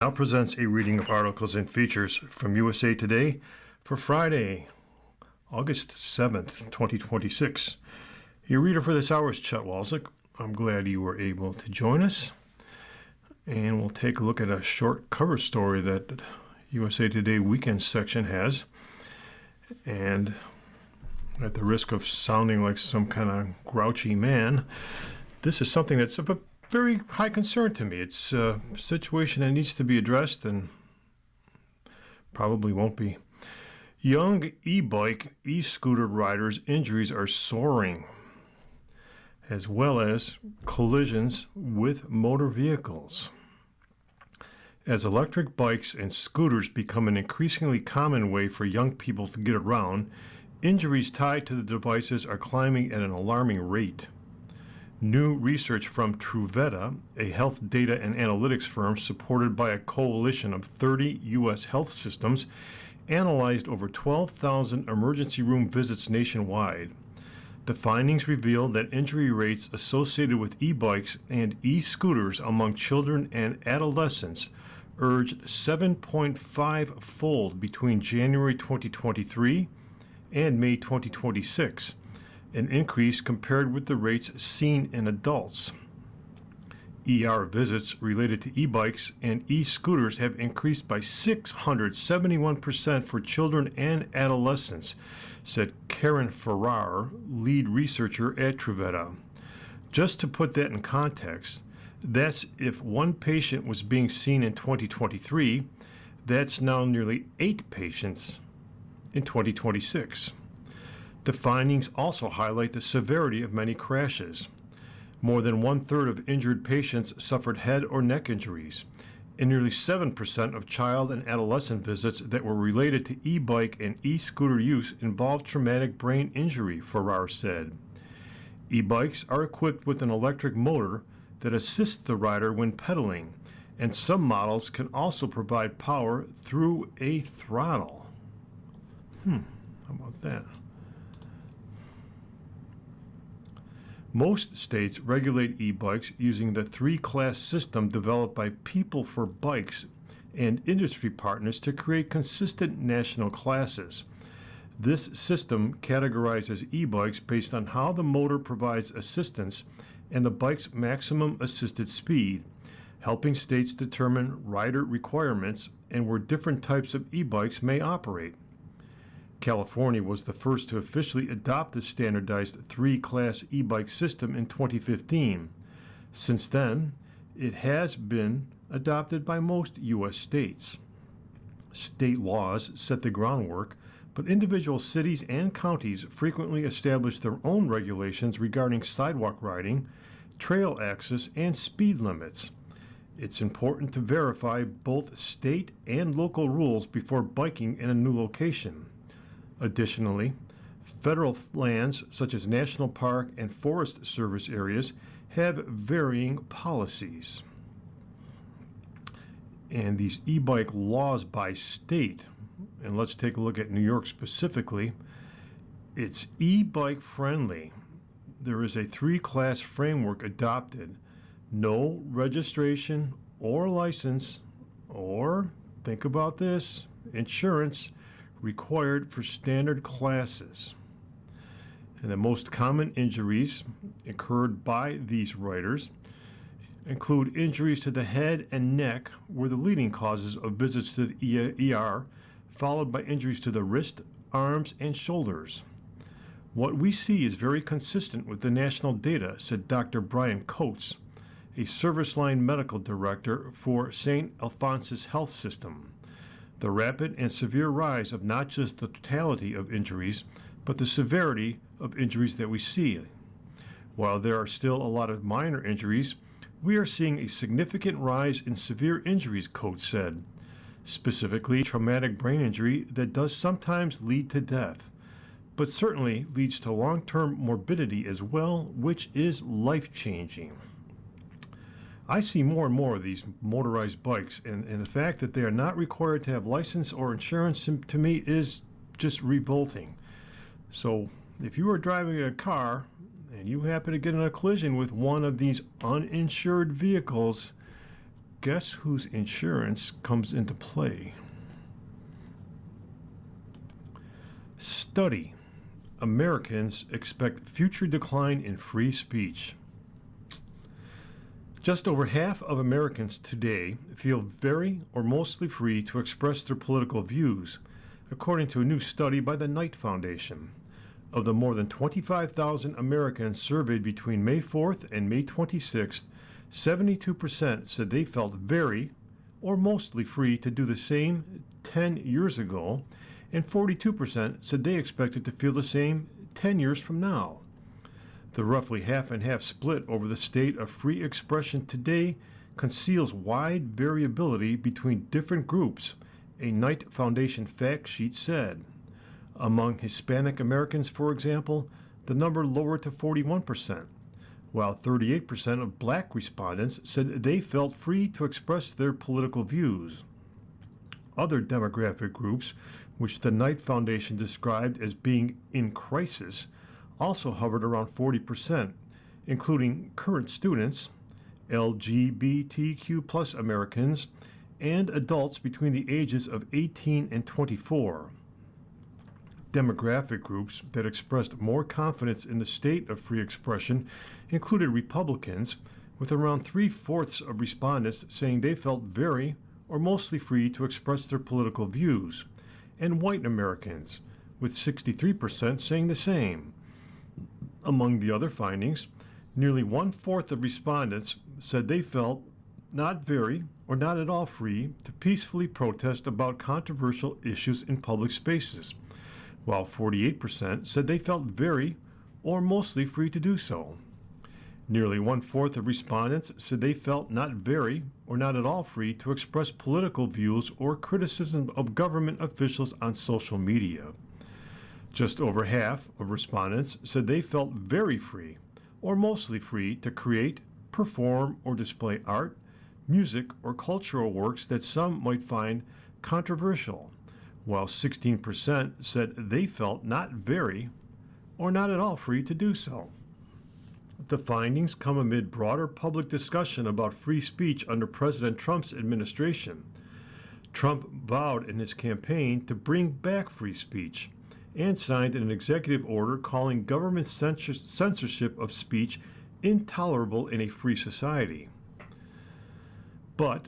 Now presents a reading of articles and features from USA Today for Friday, August 7th, 2026. Your reader for this hour is Chet Walzik. I'm glad you were able to join us. And we'll take a look at a short cover story that USA Today Weekend section has. And at the risk of sounding like some kind of grouchy man, this is something that's of a very high concern to me. It's a situation that needs to be addressed and probably won't be. Young e-bike, e-scooter riders' injuries are soaring, as well as collisions with motor vehicles. As electric bikes and scooters become an increasingly common way for young people to get around, injuries tied to the devices are climbing at an alarming rate. New research from Truveta, a health data and analytics firm supported by a coalition of 30 U.S. health systems, analyzed over 12,000 emergency room visits nationwide. The findings reveal that injury rates associated with e-bikes and e-scooters among children and adolescents urged 7.5-fold between January 2023 and May 2026. An increase compared with the rates seen in adults. ER visits related to e-bikes and e-scooters have increased by 671% for children and adolescents, said Karen Farrar, lead researcher at Truveta. Just to put that in context, that's if one patient was being seen in 2023, that's now nearly 8 patients in 2026. The findings also highlight the severity of many crashes. More than one-third of injured patients suffered head or neck injuries, and nearly 7% of child and adolescent visits that were related to e-bike and e-scooter use involved traumatic brain injury, Farrar said. E-bikes are equipped with an electric motor that assists the rider when pedaling, and some models can also provide power through a throttle. How about that? Most states regulate e-bikes using the 3-class system developed by People for Bikes and industry partners to create consistent national classes. This system categorizes e-bikes based on how the motor provides assistance and the bike's maximum assisted speed, helping states determine rider requirements and where different types of e-bikes may operate. California was the first to officially adopt the standardized 3-class e-bike system in 2015. Since then, it has been adopted by most U.S. states. State laws set the groundwork, but individual cities and counties frequently establish their own regulations regarding sidewalk riding, trail access, and speed limits. It's important to verify both state and local rules before biking in a new location. Additionally, federal lands such as National Park and Forest Service areas have varying policies. And these e-bike laws by state, and let's take a look at New York specifically, it's e-bike friendly. There is a 3-class framework adopted. No registration or license, or, think about this, insurance required for standard classes. And the most common injuries incurred by these riders include injuries to the head and neck, were the leading causes of visits to the ER, followed by injuries to the wrist, arms, and shoulders. What we see is very consistent with the national data, said Dr. Brian Coates, a service line medical director for St. Alphonsus Health System. The rapid and severe rise of not just the totality of injuries, but the severity of injuries that we see. While there are still a lot of minor injuries, we are seeing a significant rise in severe injuries, Coates said, specifically traumatic brain injury that does sometimes lead to death, but certainly leads to long-term morbidity as well, which is life-changing. I see more and more of these motorized bikes, and the fact that they are not required to have license or insurance to me is just revolting. So if you are driving a car and you happen to get in a collision with one of these uninsured vehicles, guess whose insurance comes into play? Study. Americans expect future decline in free speech. Just over half of Americans today feel very or mostly free to express their political views, according to a new study by the Knight Foundation. Of the more than 25,000 Americans surveyed between May 4th and May 26th, 72% said they felt very or mostly free to do the same 10 years ago, and 42% said they expected to feel the same 10 years from now. The roughly half and half split over the state of free expression today conceals wide variability between different groups, a Knight Foundation fact sheet said. Among Hispanic Americans, for example, the number lowered to 41%, while 38% of black respondents said they felt free to express their political views. Other demographic groups, which the Knight Foundation described as being in crisis, also hovered around 40%, including current students, LGBTQ plus Americans, and adults between the ages of 18 and 24. Demographic groups that expressed more confidence in the state of free expression included Republicans, with around 3/4 of respondents saying they felt very or mostly free to express their political views, and white Americans, with 63% saying the same. Among the other findings, nearly 1/4 of respondents said they felt not very or not at all free to peacefully protest about controversial issues in public spaces, while 48% said they felt very or mostly free to do so. Nearly 1/4 of respondents said they felt not very or not at all free to express political views or criticism of government officials on social media. Just over half of respondents said they felt very free or mostly free to create, perform, or display art, music, or cultural works that some might find controversial, while 16% said they felt not very or not at all free to do so. The findings come amid broader public discussion about free speech under President Trump's administration. Trump vowed in his campaign to bring back free speech and signed an executive order calling government censorship of speech intolerable in a free society. But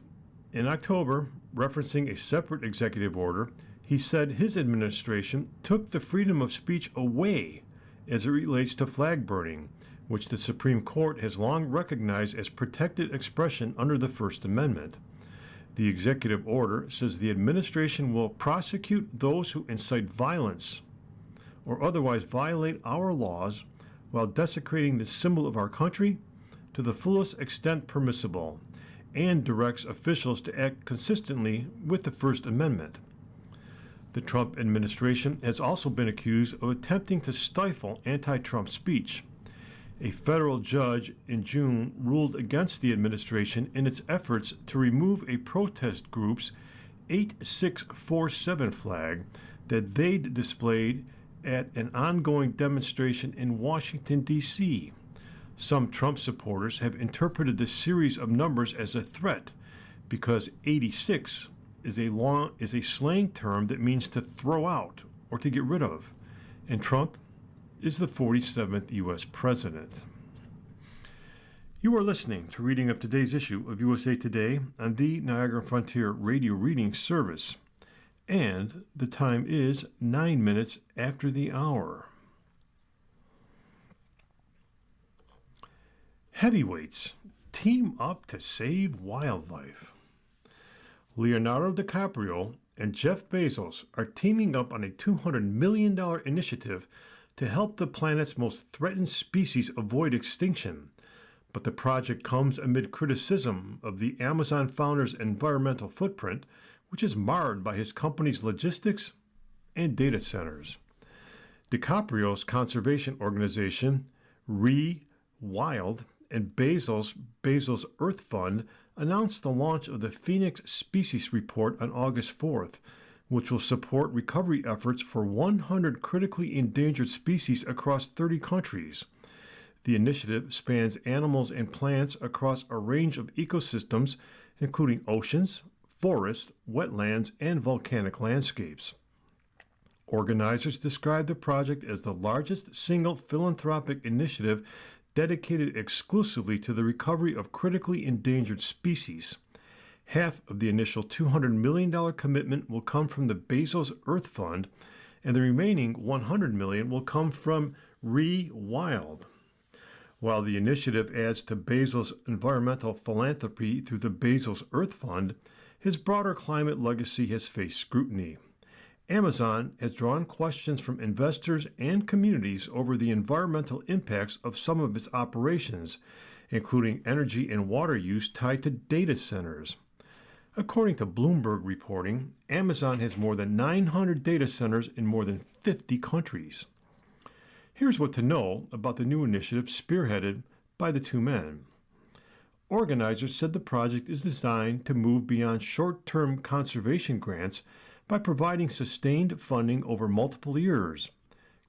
in October, referencing a separate executive order, he said his administration took the freedom of speech away as it relates to flag burning, which the Supreme Court has long recognized as protected expression under the First Amendment. The executive order says the administration will prosecute those who incite violence or otherwise violate our laws while desecrating the symbol of our country to the fullest extent permissible, and directs officials to act consistently with the First Amendment. The Trump administration has also been accused of attempting to stifle anti-Trump speech. A federal judge in June ruled against the administration in its efforts to remove a protest group's 8647 flag that they'd displayed at an ongoing demonstration in Washington, D.C. Some Trump supporters have interpreted this series of numbers as a threat because 86 is a slang term that means to throw out or to get rid of, and Trump is the 47th U.S. president. You are listening to reading of today's issue of USA Today on the Niagara Frontier Radio Reading Service, and the time is 9 minutes after the hour. Heavyweights team up to save wildlife. Leonardo DiCaprio and Jeff Bezos are teaming up on a $200 million initiative to help the planet's most threatened species avoid extinction. But the project comes amid criticism of the Amazon founder's environmental footprint, which is marred by his company's logistics and data centers. DiCaprio's conservation organization, ReWild, and Bezos' Earth Fund announced the launch of the Phoenix Species Report on August 4th, which will support recovery efforts for 100 critically endangered species across 30 countries. The initiative spans animals and plants across a range of ecosystems including oceans, forests, wetlands, and volcanic landscapes. Organizers describe the project as the largest single philanthropic initiative dedicated exclusively to the recovery of critically endangered species. Half of the initial $200 million commitment will come from the Bezos Earth Fund, and the remaining $100 million will come from ReWild. While the initiative adds to Bezos' environmental philanthropy through the Bezos Earth Fund, his broader climate legacy has faced scrutiny. Amazon has drawn questions from investors and communities over the environmental impacts of some of its operations, including energy and water use tied to data centers. According to Bloomberg reporting, Amazon has more than 900 data centers in more than 50 countries. Here's what to know about the new initiative spearheaded by the two men. Organizers said the project is designed to move beyond short-term conservation grants by providing sustained funding over multiple years,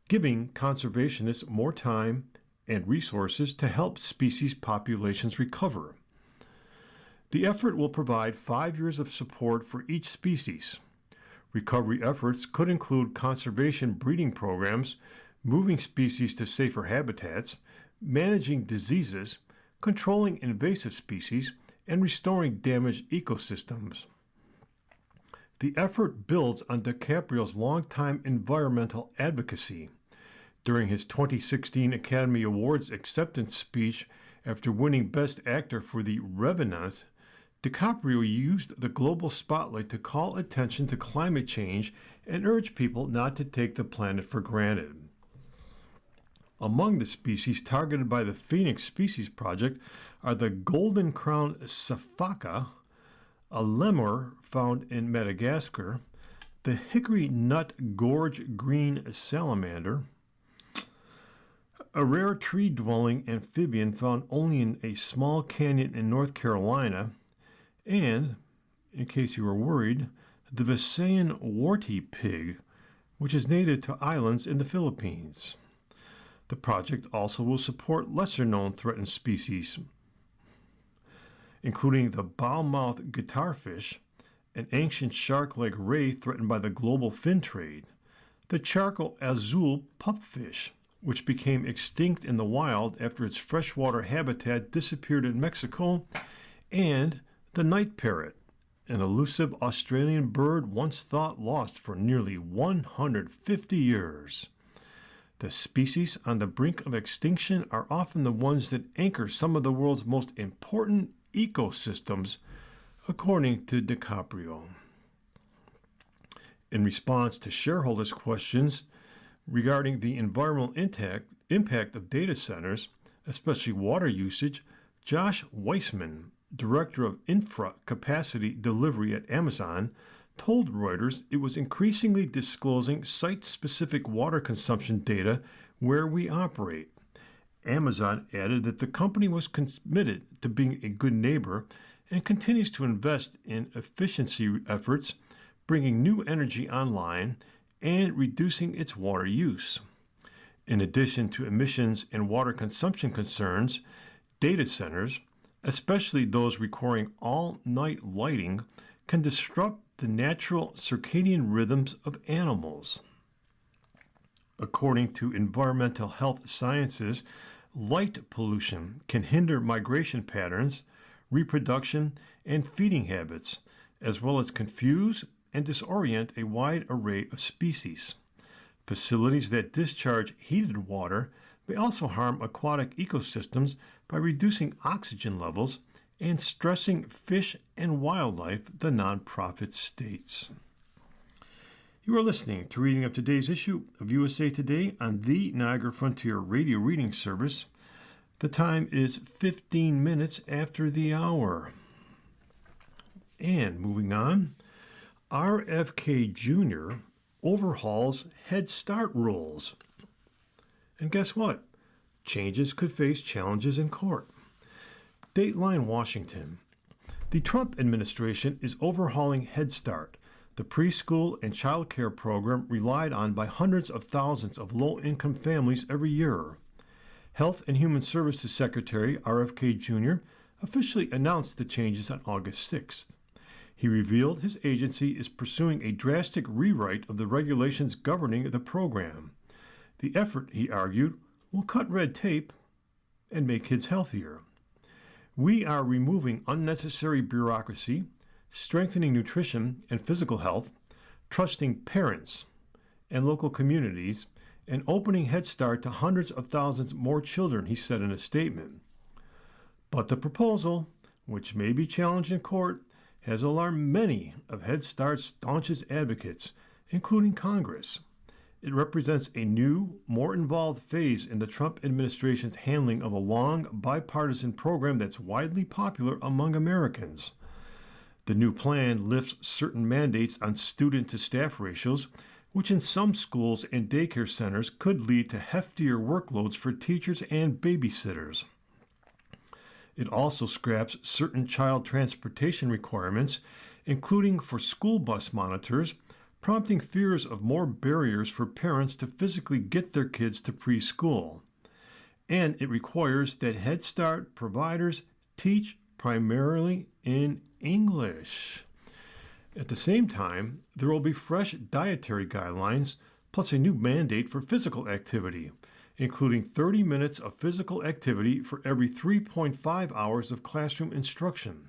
giving conservationists more time and resources to help species populations recover. The effort will provide 5 years of support for each species. Recovery efforts could include conservation breeding programs, moving species to safer habitats, managing diseases, controlling invasive species, and restoring damaged ecosystems. The effort builds on DiCaprio's longtime environmental advocacy. During his 2016 Academy Awards acceptance speech after winning Best Actor for The Revenant, DiCaprio used the global spotlight to call attention to climate change and urge people not to take the planet for granted. Among the species targeted by the Phoenix Species Project are the golden crowned sifaka, a lemur found in Madagascar, the hickory nut gorge green salamander, a rare tree-dwelling amphibian found only in a small canyon in North Carolina, and, in case you were worried, the Visayan warty pig, which is native to islands in the Philippines. The project also will support lesser-known threatened species, including the bow-mouthed guitarfish, an ancient shark-like ray threatened by the global fin trade, the charco azul pupfish, which became extinct in the wild after its freshwater habitat disappeared in Mexico, and the night parrot, an elusive Australian bird once thought lost for nearly 150 years. The species on the brink of extinction are often the ones that anchor some of the world's most important ecosystems, according to DiCaprio. In response to shareholders' questions regarding the environmental impact of data centers, especially water usage, Josh Weissman, director of infra capacity delivery at Amazon, told Reuters it was increasingly disclosing site-specific water consumption data where we operate. Amazon added that the company was committed to being a good neighbor and continues to invest in efficiency efforts, bringing new energy online and reducing its water use. In addition to emissions and water consumption concerns, data centers, especially those requiring all-night lighting, can disrupt the natural circadian rhythms of animals. According to Environmental Health Sciences, light pollution can hinder migration patterns, reproduction, and feeding habits, as well as confuse and disorient a wide array of species. Facilities that discharge heated water may also harm aquatic ecosystems by reducing oxygen levels and stressing fish and wildlife, the nonprofit states. You are listening to reading of today's issue of USA Today on the Niagara Frontier Radio Reading Service. The time is 15 minutes after the hour. And moving on, RFK Jr. overhauls Head Start rules. And guess what? Changes could face challenges in court. Dateline Washington. The Trump administration is overhauling Head Start, the preschool and child care program relied on by hundreds of thousands of low-income families every year. Health and Human Services Secretary RFK Jr. officially announced the changes on August 6th. He revealed his agency is pursuing a drastic rewrite of the regulations governing the program. The effort, he argued, will cut red tape and make kids healthier. We are removing unnecessary bureaucracy, strengthening nutrition and physical health, trusting parents and local communities, and opening Head Start to hundreds of thousands more children, he said in a statement. But the proposal, which may be challenged in court, has alarmed many of Head Start's staunchest advocates, including Congress. It represents a new, more involved phase in the Trump administration's handling of a long, bipartisan program that's widely popular among Americans. The new plan lifts certain mandates on student-to-staff ratios, which in some schools and daycare centers could lead to heftier workloads for teachers and babysitters. It also scraps certain child transportation requirements, including for school bus monitors, prompting fears of more barriers for parents to physically get their kids to preschool. And it requires that Head Start providers teach primarily in English. At the same time, there will be fresh dietary guidelines, plus a new mandate for physical activity, including 30 minutes of physical activity for every 3.5 hours of classroom instruction.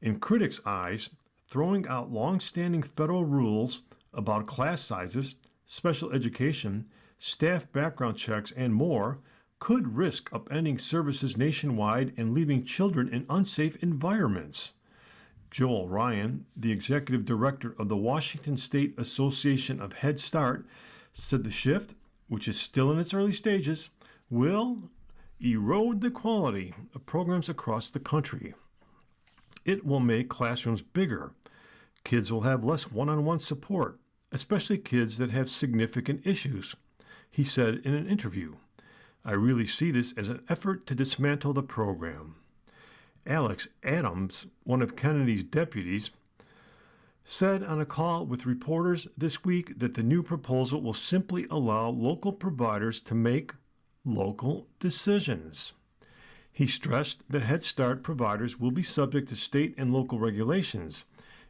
In critics' eyes, throwing out long-standing federal rules about class sizes, special education, staff background checks, and more could risk upending services nationwide and leaving children in unsafe environments. Joel Ryan, the executive director of the Washington State Association of Head Start, said the shift, which is still in its early stages, will erode the quality of programs across the country. It will make classrooms bigger. Kids will have less one-on-one support, especially kids that have significant issues, he said in an interview. I really see this as an effort to dismantle the program. Alex Adams, one of Kennedy's deputies, said on a call with reporters this week that the new proposal will simply allow local providers to make local decisions. He stressed that Head Start providers will be subject to state and local regulations,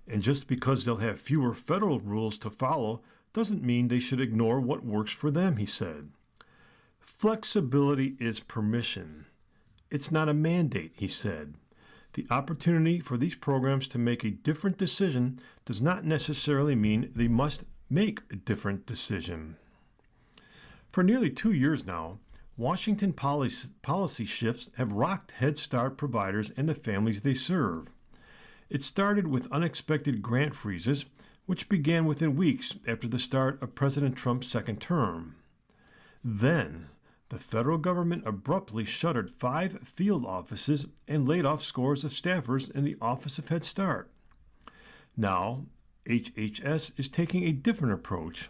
and just because they'll have fewer federal rules to follow doesn't mean they should ignore what works for them, he said. Flexibility is permission. It's not a mandate, he said. The opportunity for these programs to make a different decision does not necessarily mean they must make a different decision. For nearly 2 years now, Washington policy shifts have rocked Head Start providers and the families they serve. It started with unexpected grant freezes, which began within weeks after the start of President Trump's second term. Then, the federal government abruptly shuttered 5 field offices and laid off scores of staffers in the Office of Head Start. Now, HHS is taking a different approach.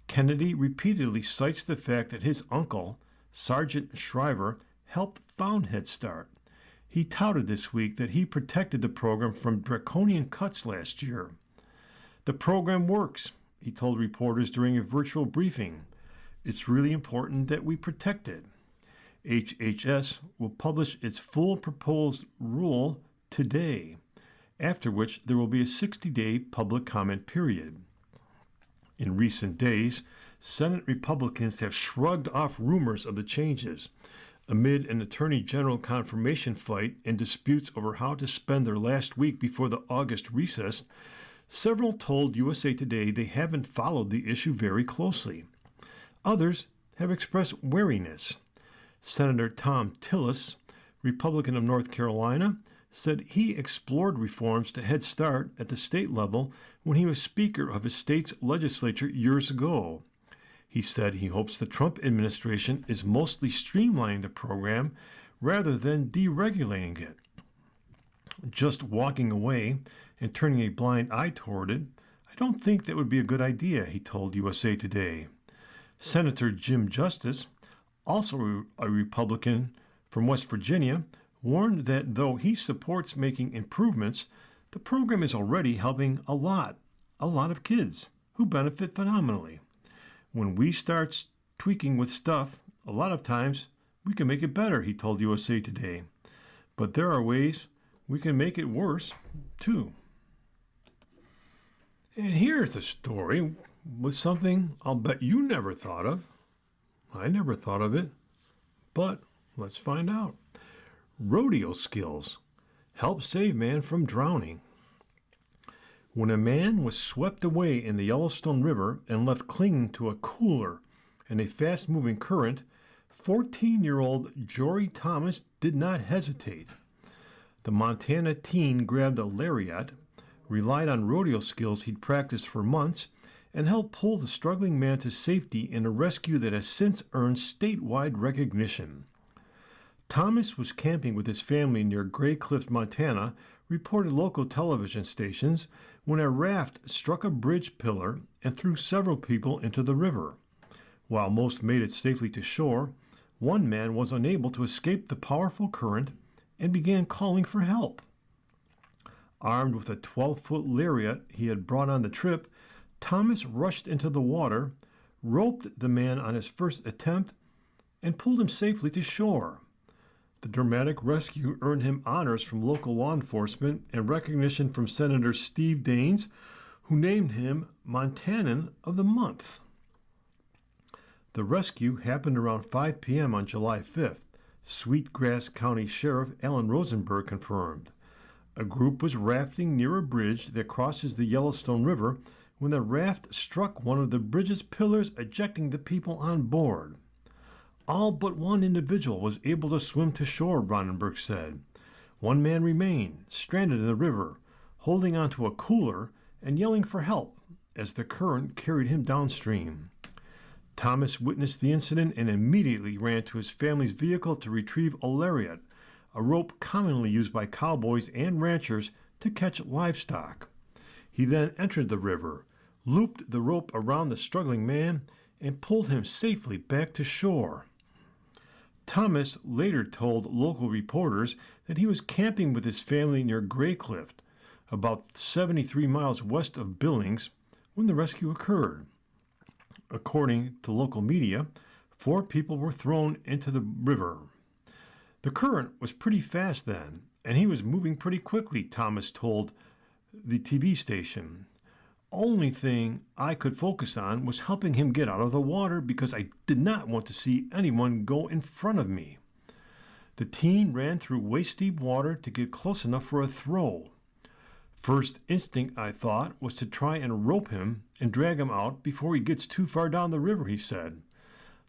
Kennedy repeatedly cites the fact that his uncle, Sergeant Shriver, helped found Head Start. He touted this week that he protected the program from draconian cuts last year. The program works, he told reporters during a virtual briefing. It's really important that we protect it. HHS will publish its full proposed rule today, after which there will be a 60-day public comment period. In recent days, Senate Republicans have shrugged off rumors of the changes. Amid an Attorney General confirmation fight and disputes over how to spend their last week before the August recess, several told USA Today they haven't followed the issue very closely. Others have expressed wariness. Senator Thom Tillis, Republican of North Carolina, said he explored reforms to Head Start at the state level when he was Speaker of his state's legislature years ago. He said he hopes the Trump administration is mostly streamlining the program rather than deregulating it. Just walking away and turning a blind eye toward it, I don't think that would be a good idea, he told USA Today. Senator Jim Justice, also a Republican from West Virginia, warned that though he supports making improvements, the program is already helping a lot of kids who benefit phenomenally. When we start tweaking with stuff, a lot of times we can make it better, he told USA Today. But there are ways we can make it worse, too. And here's a story with something I'll bet you never thought of. I never thought of it, but let's find out. Rodeo skills help save man from drowning. When a man was swept away in the Yellowstone River and left clinging to a cooler in a fast-moving current, 14-year-old Jory Thomas did not hesitate. The Montana teen grabbed a lariat, relied on rodeo skills he'd practiced for months, and helped pull the struggling man to safety in a rescue that has since earned statewide recognition. Thomas was camping with his family near Gray Cliff, Montana, reported local television stations, when a raft struck a bridge pillar and threw several people into the river. While most made it safely to shore, one man was unable to escape the powerful current and began calling for help. Armed with a 12-foot lariat he had brought on the trip, Thomas rushed into the water, roped the man on his first attempt, and pulled him safely to shore. The dramatic rescue earned him honors from local law enforcement and recognition from Senator Steve Daines, who named him Montanan of the Month. The rescue happened around 5 p.m. on July 5th, Sweetgrass County Sheriff Alan Rosenberg confirmed. A group was rafting near a bridge that crosses the Yellowstone River when the raft struck one of the bridge's pillars, ejecting the people on board. All but one individual was able to swim to shore, Rosenberg said. One man remained, stranded in the river, holding onto a cooler and yelling for help as the current carried him downstream. Thomas witnessed the incident and immediately ran to his family's vehicle to retrieve a lariat, a rope commonly used by cowboys and ranchers to catch livestock. He then entered the river, looped the rope around the struggling man, and pulled him safely back to shore. Thomas later told local reporters that he was camping with his family near Gray Cliff, about 73 miles west of Billings, when the rescue occurred. According to local media, 4 people were thrown into the river. The current was pretty fast then, and he was moving pretty quickly, Thomas told the TV station. Only thing I could focus on was helping him get out of the water because I did not want to see anyone go in front of me. The teen ran through waist-deep water to get close enough for a throw. First instinct, I thought, was to try and rope him and drag him out before he gets too far down the river, he said.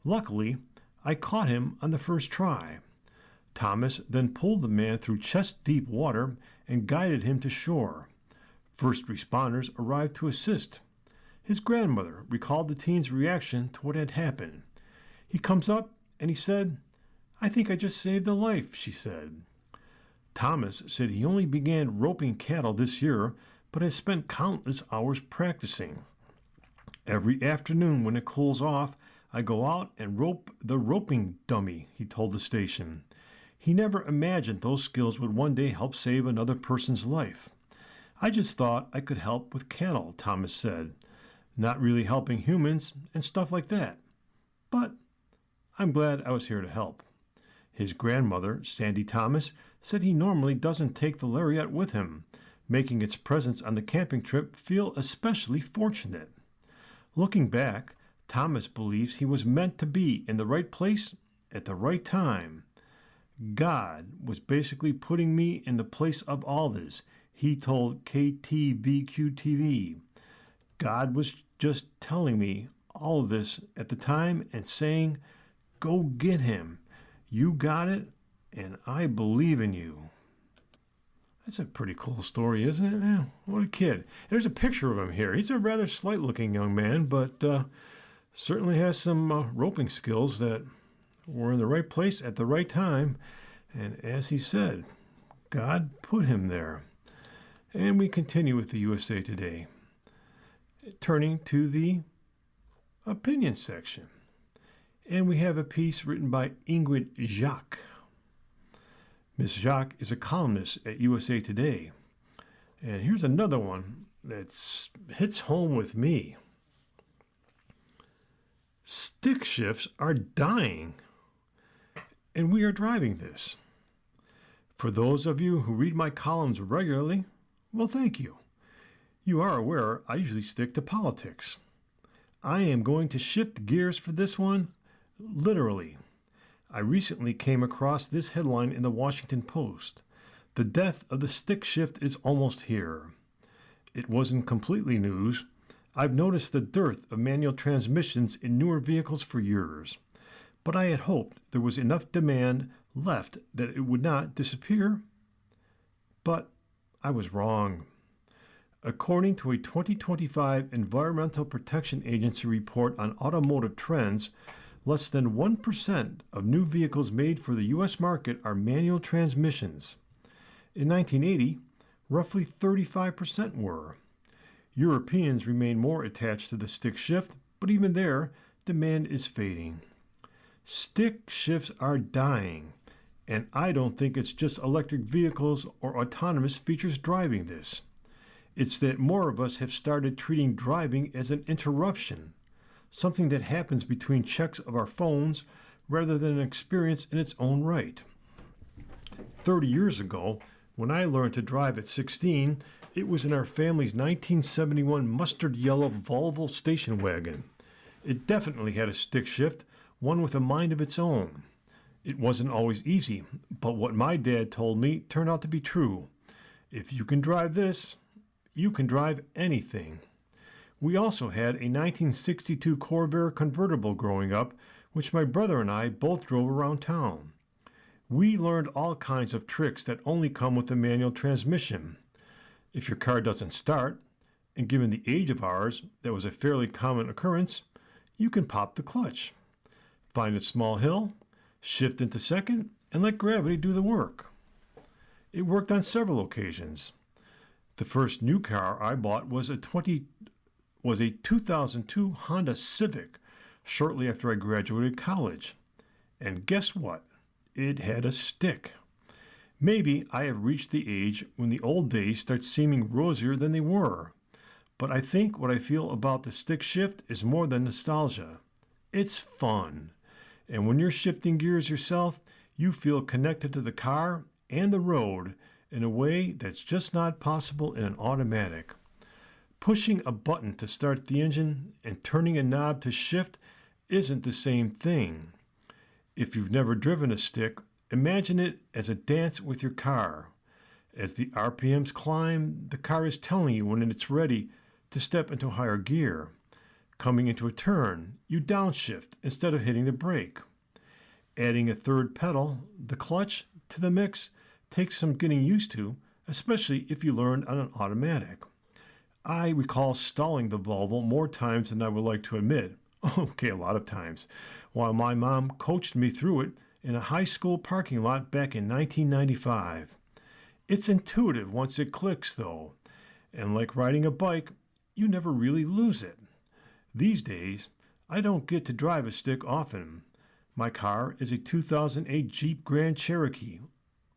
Luckily, I caught him on the first try. Thomas then pulled the man through chest-deep water and guided him to shore. First responders arrived to assist. His grandmother recalled the teen's reaction to what had happened. He comes up and he said, "I think I just saved a life," she said. Thomas said he only began roping cattle this year, but has spent countless hours practicing. Every afternoon when it cools off, I go out and rope the roping dummy, he told the station. He never imagined those skills would one day help save another person's life. I just thought I could help with cattle, Thomas said, not really helping humans and stuff like that. But I'm glad I was here to help. His grandmother, Sandy Thomas, said he normally doesn't take the lariat with him, making its presence on the camping trip feel especially fortunate. Looking back, Thomas believes he was meant to be in the right place at the right time. God was basically putting me in the place of all this, he told KTVQ-TV. God was just telling me all of this at the time and saying, "Go get him. You got it, and I believe in you." That's a pretty cool story, isn't it? Yeah, what a kid. And there's a picture of him here. He's a rather slight-looking young man, but certainly has some roping skills that were in the right place at the right time. And as he said, God put him there. And we continue with the USA Today. Turning to the opinion section. And we have a piece written by Ingrid Jacques. Ms. Jacques is a columnist at USA Today. And here's another one that hits home with me. Stick shifts are dying, and we are driving this. For those of you who read my columns regularly, well, thank you. You are aware I usually stick to politics. I am going to shift gears for this one, literally. I recently came across this headline in the Washington Post. The death of the stick shift is almost here. It wasn't completely news. I've noticed the dearth of manual transmissions in newer vehicles for years, but I had hoped there was enough demand left that it would not disappear. But I was wrong. According to a 2025 Environmental Protection Agency report on automotive trends, less than 1% of new vehicles made for the U.S. market are manual transmissions. In 1980, roughly 35% were. Europeans remain more attached to the stick shift, but even there, demand is fading. Stick shifts are dying, and I don't think it's just electric vehicles or autonomous features driving this. It's that more of us have started treating driving as an interruption, something that happens between checks of our phones rather than an experience in its own right. 30 years ago, when I learned to drive at 16, it was in our family's 1971 mustard yellow Volvo station wagon. It definitely had a stick shift, one with a mind of its own. It wasn't always easy, but what my dad told me turned out to be true. If you can drive this, you can drive anything. We also had a 1962 Corvair convertible growing up, which my brother and I both drove around town. We learned all kinds of tricks that only come with a manual transmission. If your car doesn't start, and given the age of ours, that was a fairly common occurrence, you can pop the clutch. Find a small hill, shift into second, and let gravity do the work. It worked on several occasions. The first new car I bought was a 2002 Honda Civic shortly after I graduated college. And guess what? It had a stick. Maybe I have reached the age when the old days start seeming rosier than they were. But I think what I feel about the stick shift is more than nostalgia. It's fun. And when you're shifting gears yourself, you feel connected to the car and the road in a way that's just not possible in an automatic. Pushing a button to start the engine and turning a knob to shift isn't the same thing. If you've never driven a stick, imagine it as a dance with your car. As the RPMs climb, the car is telling you when it's ready to step into higher gear. Coming into a turn, you downshift instead of hitting the brake. Adding a third pedal, the clutch, to the mix takes some getting used to, especially if you learned on an automatic. I recall stalling the Volvo more times than I would like to admit. Okay, a lot of times. While my mom coached me through it in a high school parking lot back in 1995. It's intuitive once it clicks, though. And like riding a bike, you never really lose it. These days, I don't get to drive a stick often. My car is a 2008 Jeep Grand Cherokee,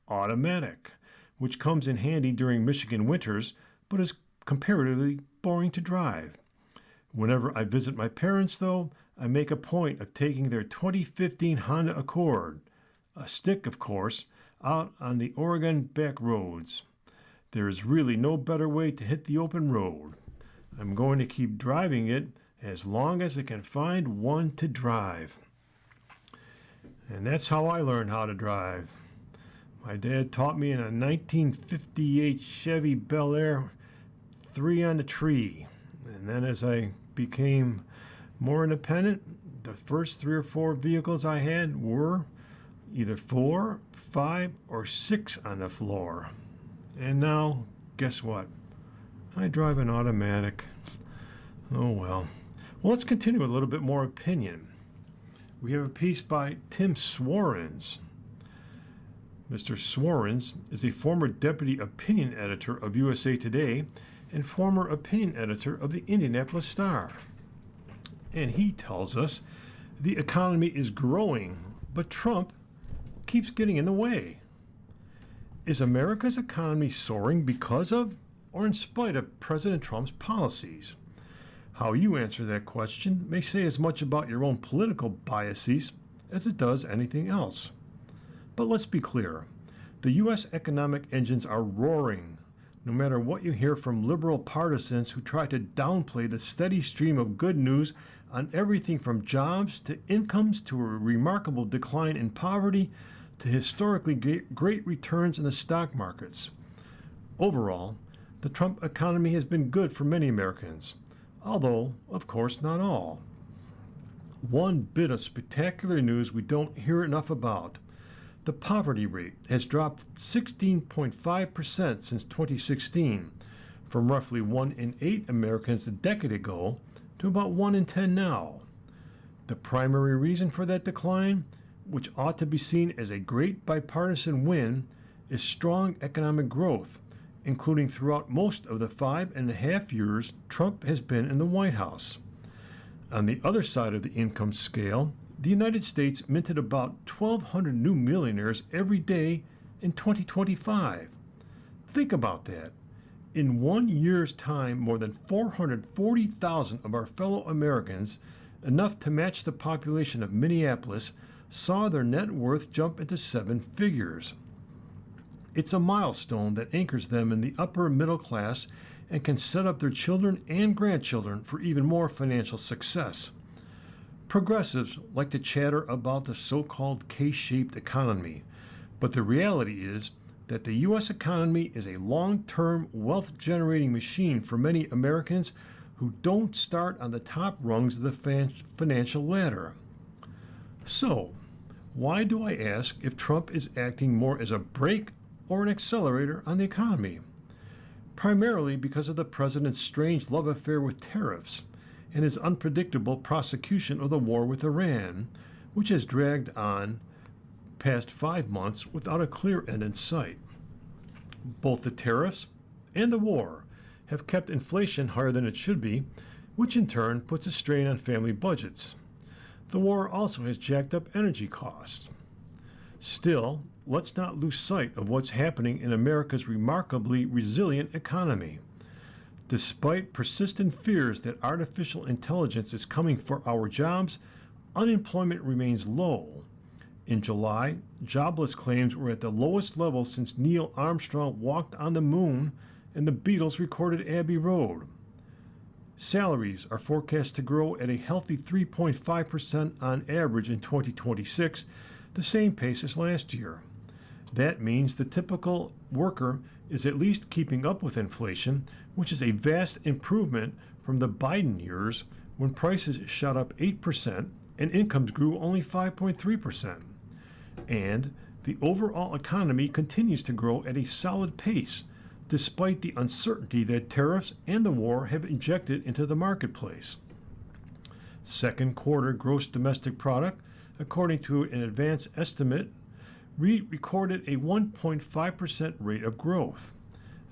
automatic, which comes in handy during Michigan winters, but is comparatively boring to drive. Whenever I visit my parents, though, I make a point of taking their 2015 Honda Accord, a stick, of course, out on the Oregon back roads. There is really no better way to hit the open road. I'm going to keep driving it as long as I can find one to drive. And that's how I learned how to drive. My dad taught me in a 1958 Chevy Bel Air 3 on the tree. And then as I became more independent, the first 3 or 4 vehicles I had were either 4, 5, or 6 on the floor. And now, guess what? I drive an automatic. Oh well. Well, let's continue with a little bit more opinion. We have a piece by Tim Swarens. Mr. Swarens is a former deputy opinion editor of USA Today and former opinion editor of the Indianapolis Star. And he tells us the economy is growing, but Trump keeps getting in the way. Is America's economy soaring because of or in spite of President Trump's policies? How you answer that question may say as much about your own political biases as it does anything else. But let's be clear. The U.S. economic engines are roaring, no matter what you hear from liberal partisans who try to downplay the steady stream of good news on everything from jobs to incomes to a remarkable decline in poverty to historically great returns in the stock markets. Overall, the Trump economy has been good for many Americans, although, of course, not all. One bit of spectacular news we don't hear enough about. The poverty rate has dropped 16.5% since 2016, from roughly 1 in 8 Americans a decade ago to about 1 in 10 now. The primary reason for that decline, which ought to be seen as a great bipartisan win, is strong economic growth, including throughout most of the 5.5 years Trump has been in the White House. On the other side of the income scale, the United States minted about 1,200 new millionaires every day in 2025. Think about that. In 1 year's time, more than 440,000 of our fellow Americans, enough to match the population of Minneapolis, saw their net worth jump into 7 figures. It's a milestone that anchors them in the upper middle class and can set up their children and grandchildren for even more financial success. Progressives like to chatter about the so-called K-shaped economy, but the reality is that the U.S. economy is a long-term wealth-generating machine for many Americans who don't start on the top rungs of the financial ladder. So, why do I ask if Trump is acting more as a brake or an accelerator on the economy? Primarily because of the president's strange love affair with tariffs and his unpredictable prosecution of the war with Iran, which has dragged on past 5 months without a clear end in sight. Both the tariffs and the war have kept inflation higher than it should be, which in turn puts a strain on family budgets. The war also has jacked up energy costs. Still, let's not lose sight of what's happening in America's remarkably resilient economy. Despite persistent fears that artificial intelligence is coming for our jobs, unemployment remains low. In July, jobless claims were at the lowest level since Neil Armstrong walked on the moon and the Beatles recorded Abbey Road. Salaries are forecast to grow at a healthy 3.5% on average in 2026, the same pace as last year. That means the typical worker is at least keeping up with inflation, which is a vast improvement from the Biden years when prices shot up 8% and incomes grew only 5.3%. And the overall economy continues to grow at a solid pace, despite the uncertainty that tariffs and the war have injected into the marketplace. Second quarter gross domestic product, according to an advance estimate, recorded a 1.5% rate of growth.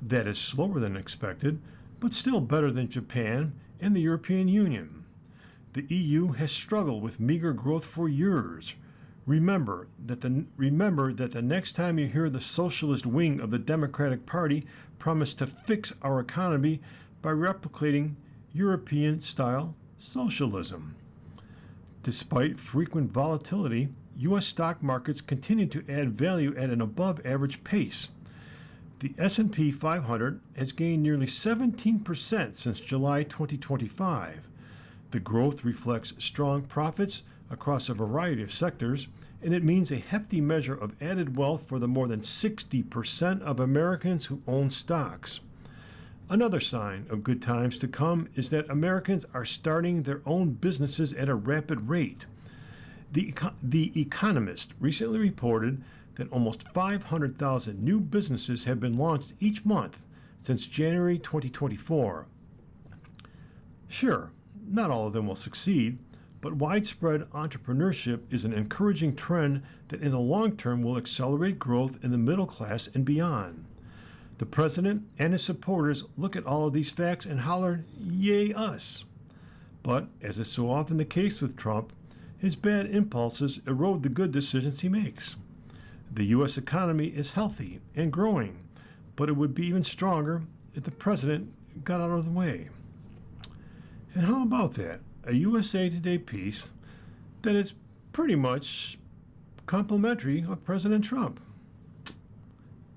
That is slower than expected, but still better than Japan and the European Union. The EU has struggled with meager growth for years. Remember that the next time you hear the socialist wing of the Democratic Party promise to fix our economy by replicating European-style socialism. Despite frequent volatility, U.S. stock markets continue to add value at an above-average pace. The S&P 500 has gained nearly 17% since July 2025. The growth reflects strong profits across a variety of sectors, and it means a hefty measure of added wealth for the more than 60% of Americans who own stocks. Another sign of good times to come is that Americans are starting their own businesses at a rapid rate. The Economist recently reported that almost 500,000 new businesses have been launched each month since January 2024. Sure, not all of them will succeed, but widespread entrepreneurship is an encouraging trend that in the long term will accelerate growth in the middle class and beyond. The president and his supporters look at all of these facts and holler, "Yay us!" But, as is so often the case with Trump, his bad impulses erode the good decisions he makes. The U.S. economy is healthy and growing, but it would be even stronger if the president got out of the way. And how about that? A USA Today piece that is pretty much complimentary of President Trump.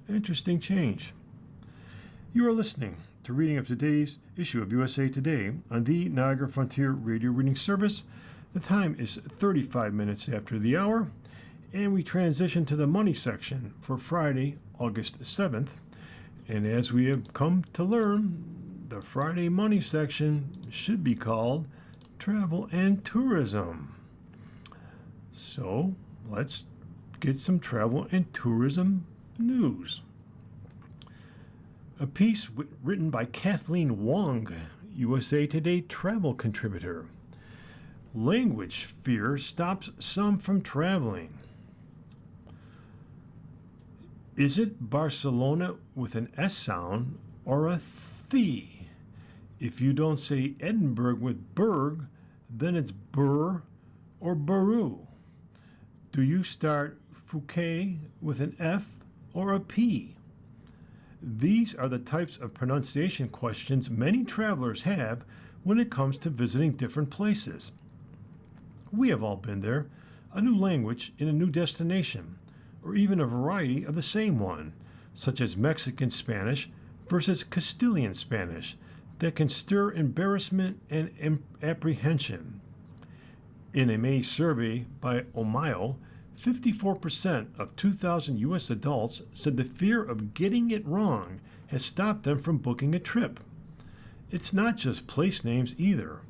Interesting change. You are listening to reading of today's issue of USA Today on the Niagara Frontier Radio Reading Service. The time is 35 minutes after the hour, and we transition to the money section for Friday, August 7th. And as we have come to learn, the Friday money section should be called Travel and Tourism. So let's get some travel and tourism news. A piece written by Kathleen Wong, USA Today travel contributor. Language fear stops some from traveling. Is it Barcelona with an S sound or a th? If you don't say Edinburgh with berg, then it's burr or baru. Do you start Fouquet with an F or a P? These are the types of pronunciation questions many travelers have when it comes to visiting different places. We have all been there, a new language in a new destination, or even a variety of the same one, such as Mexican Spanish versus Castilian Spanish, that can stir embarrassment and apprehension. In a May survey by Omio, 54% of 2,000 U.S. adults said the fear of getting it wrong has stopped them from booking a trip. It's not just place names either.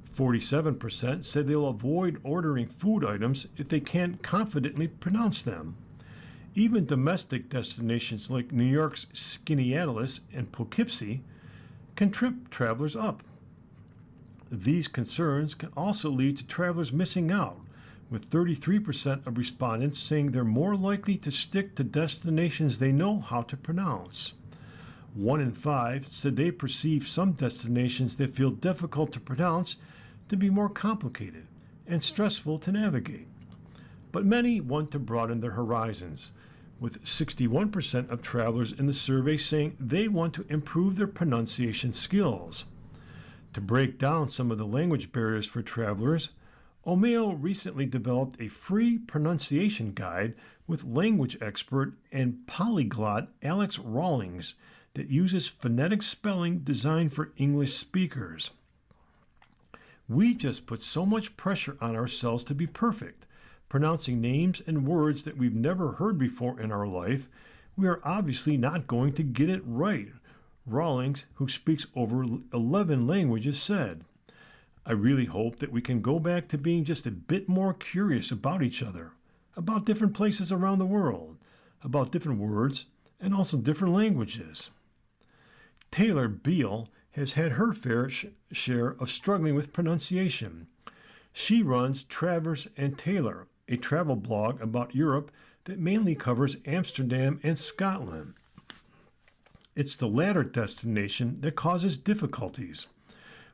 47% said they'll avoid ordering food items if they can't confidently pronounce them. Even domestic destinations like New York's Skaneateles and Poughkeepsie can trip travelers up. These concerns can also lead to travelers missing out, with 33% of respondents saying they're more likely to stick to destinations they know how to pronounce. 1 in 5 said they perceive some destinations that feel difficult to pronounce to be more complicated and stressful to navigate. But many want to broaden their horizons, with 61% of travelers in the survey saying they want to improve their pronunciation skills. To break down some of the language barriers for travelers, Omio recently developed a free pronunciation guide with language expert and polyglot Alex Rawlings that uses phonetic spelling designed for English speakers. We just put so much pressure on ourselves to be perfect, pronouncing names and words that we've never heard before in our life. We are obviously not going to get it right, Rawlings, who speaks over 11 languages, said. I really hope that we can go back to being just a bit more curious about each other, about different places around the world, about different words, and also different languages. Taylor Beal has had her fair share of struggling with pronunciation. She runs Travers and Taylor, a travel blog about Europe that mainly covers Amsterdam and Scotland. It's the latter destination that causes difficulties.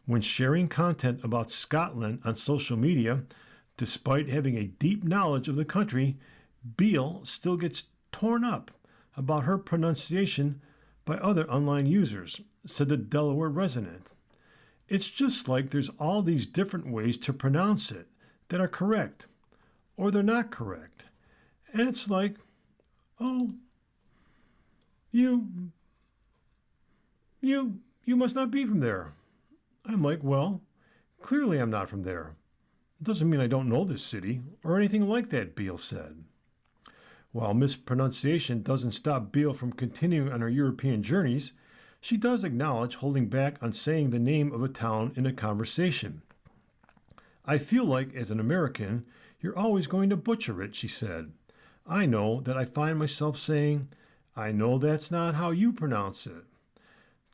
When sharing content about Scotland on social media, despite having a deep knowledge of the country, Beal still gets torn up about her pronunciation by other online users, said the Delaware resident. It's just like there's all these different ways to pronounce it that are correct, or they're not correct. And it's like, oh, you must not be from there. I'm like, well, clearly I'm not from there. It doesn't mean I don't know this city or anything like that, Beal said. While mispronunciation doesn't stop Beal from continuing on her European journeys, she does acknowledge holding back on saying the name of a town in a conversation. I feel like, as an American, you're always going to butcher it, she said. I know that I find myself saying, I know that's not how you pronounce it.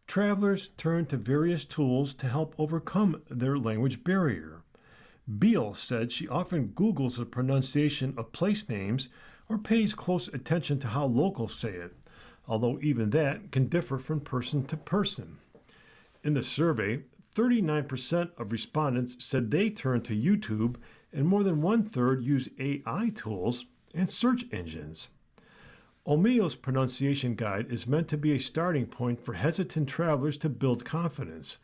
Travelers turn to various tools to help overcome their language barrier. Beal said she often Googles the pronunciation of place names or pays close attention to how locals say it, although even that can differ from person to person. In the survey, 39% of respondents said they turn to YouTube, and more than one-third use AI tools and search engines. Omio's pronunciation guide is meant to be a starting point for hesitant travelers to build confidence.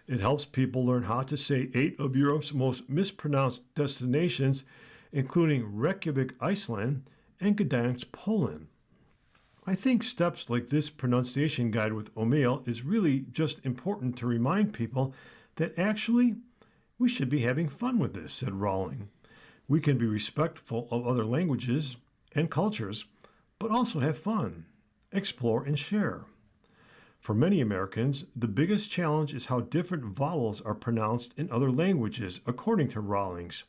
It helps people learn how to say 8 of Europe's most mispronounced destinations, including Reykjavik, Iceland, and Gdansk, Poland. I think steps like this pronunciation guide with O'Mail is really just important to remind people that actually we should be having fun with this, said Rawling. We can be respectful of other languages and cultures, but also have fun, explore, and share. For many Americans, the biggest challenge is how different vowels are pronounced in other languages, according to Rawlings.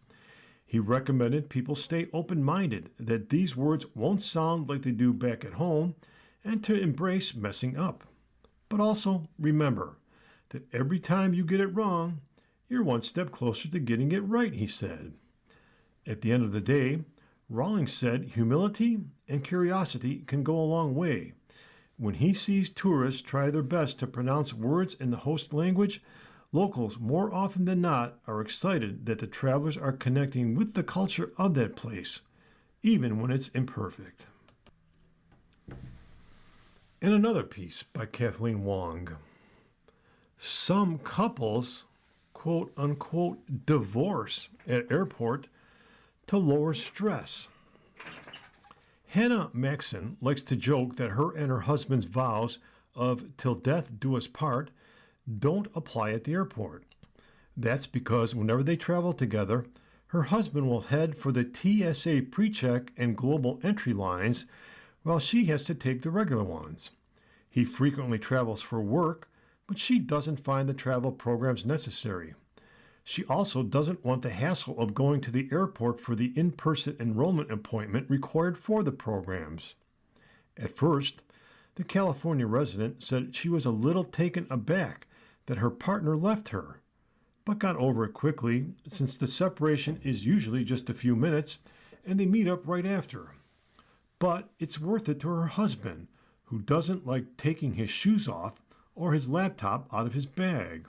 He recommended people stay open minded, that these words won't sound like they do back at home, and to embrace messing up. But also remember that every time you get it wrong, you're one step closer to getting it right, he said. At the end of the day, Rawlings said humility and curiosity can go a long way. When he sees tourists try their best to pronounce words in the host language, locals more often than not are excited that the travelers are connecting with the culture of that place, even when it's imperfect. And another piece by Kathleen Wong. Some couples, quote unquote, divorce at airport to lower stress. Hannah Maxon likes to joke that her and her husband's vows of "till death do us part" don't apply at the airport. That's because whenever they travel together, her husband will head for the TSA pre-check and global entry lines while she has to take the regular ones. He frequently travels for work, but she doesn't find the travel programs necessary. She also doesn't want the hassle of going to the airport for the in-person enrollment appointment required for the programs. At first, the California resident said she was a little taken aback that her partner left her, but got over it quickly since the separation is usually just a few minutes and they meet up right after. But it's worth it to her husband, who doesn't like taking his shoes off or his laptop out of his bag.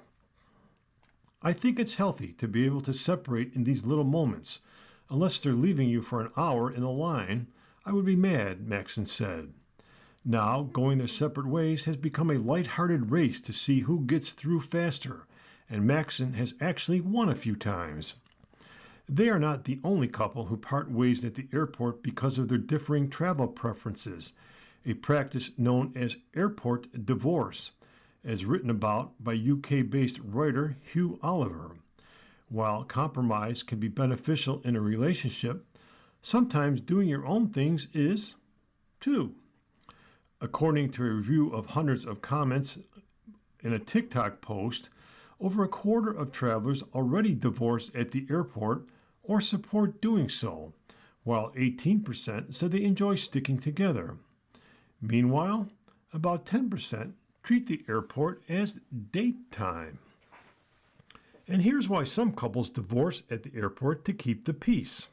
I think it's healthy to be able to separate in these little moments. Unless they're leaving you for an hour in a line, I would be mad, Maxon said. Now, going their separate ways has become a light-hearted race to see who gets through faster, and Maxon has actually won a few times. They are not the only couple who part ways at the airport because of their differing travel preferences, a practice known as airport divorce, as written about by UK-based writer Hugh Oliver. While compromise can be beneficial in a relationship, sometimes doing your own things is, too. According to a review of hundreds of comments in a TikTok post, over a quarter of travelers already divorce at the airport or support doing so, while 18% said they enjoy sticking together. Meanwhile, about 10% treat the airport as date time. And here's why some couples divorce at the airport to keep the peace.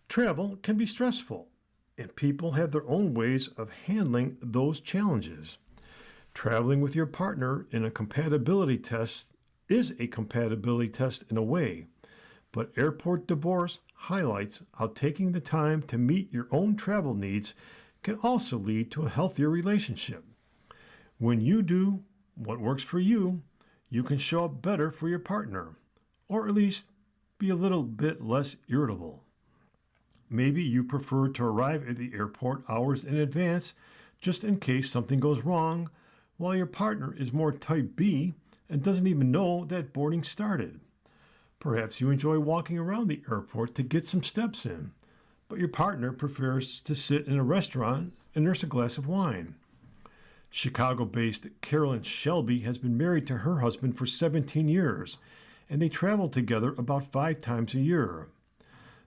Travel can be stressful, and people have their own ways of handling those challenges. Traveling with your partner in a compatibility test is a compatibility test in a way, but airport divorce highlights how taking the time to meet your own travel needs can also lead to a healthier relationship. When you do what works for you, you can show up better for your partner, or at least be a little bit less irritable. Maybe you prefer to arrive at the airport hours in advance just in case something goes wrong, while your partner is more type B and doesn't even know that boarding started. Perhaps you enjoy walking around the airport to get some steps in, but your partner prefers to sit in a restaurant and nurse a glass of wine. Chicago-based Carolyn Shelby has been married to her husband for 17 years, and they travel together about 5 times a year.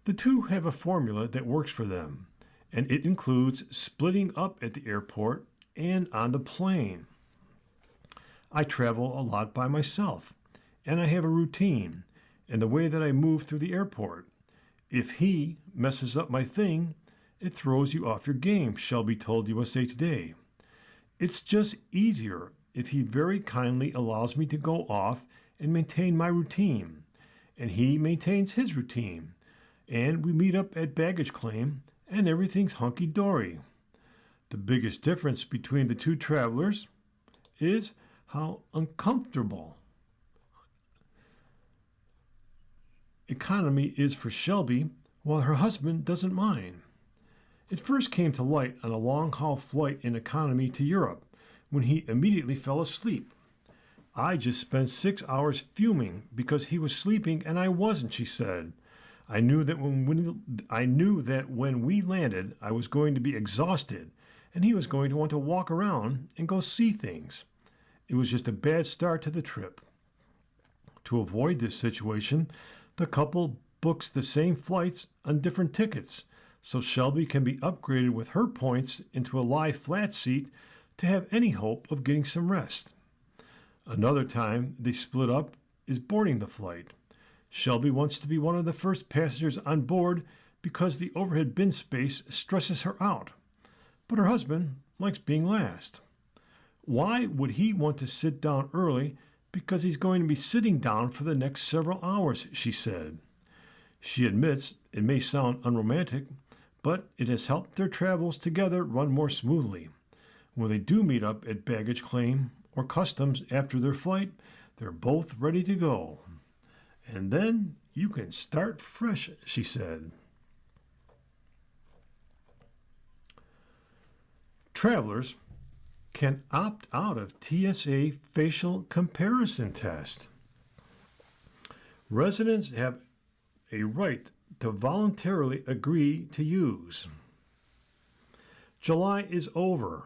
The two have a formula that works for them, and it includes splitting up at the airport and on the plane. I travel a lot by myself, and I have a routine and the way that I move through the airport. If he messes up my thing, it throws you off your game, Shelby told USA Today. It's just easier if he very kindly allows me to go off and maintain my routine, and he maintains his routine, and we meet up at baggage claim, and everything's hunky-dory. The biggest difference between the two travelers is how uncomfortable economy is for Shelby, while her husband doesn't mind. It first came to light on a long-haul flight in economy to Europe, when he immediately fell asleep. I just spent 6 hours fuming because he was sleeping and I wasn't, she said. I knew that when we landed, I was going to be exhausted, and he was going to want to walk around and go see things. It was just a bad start to the trip. To avoid this situation, the couple books the same flights on different tickets, so Shelby can be upgraded with her points into a lie flat seat to have any hope of getting some rest. Another time they split up is boarding the flight. Shelby wants to be one of the first passengers on board because the overhead bin space stresses her out, but her husband likes being last. Why would he want to sit down early? Because he's going to be sitting down for the next several hours, she said. She admits it may sound unromantic, but it has helped their travels together run more smoothly. When they do meet up at baggage claim or customs after their flight, they're both ready to go. And then you can start fresh, she said. Travelers can opt out of TSA facial comparison test. Residents have a right to voluntarily agree to use. July is over,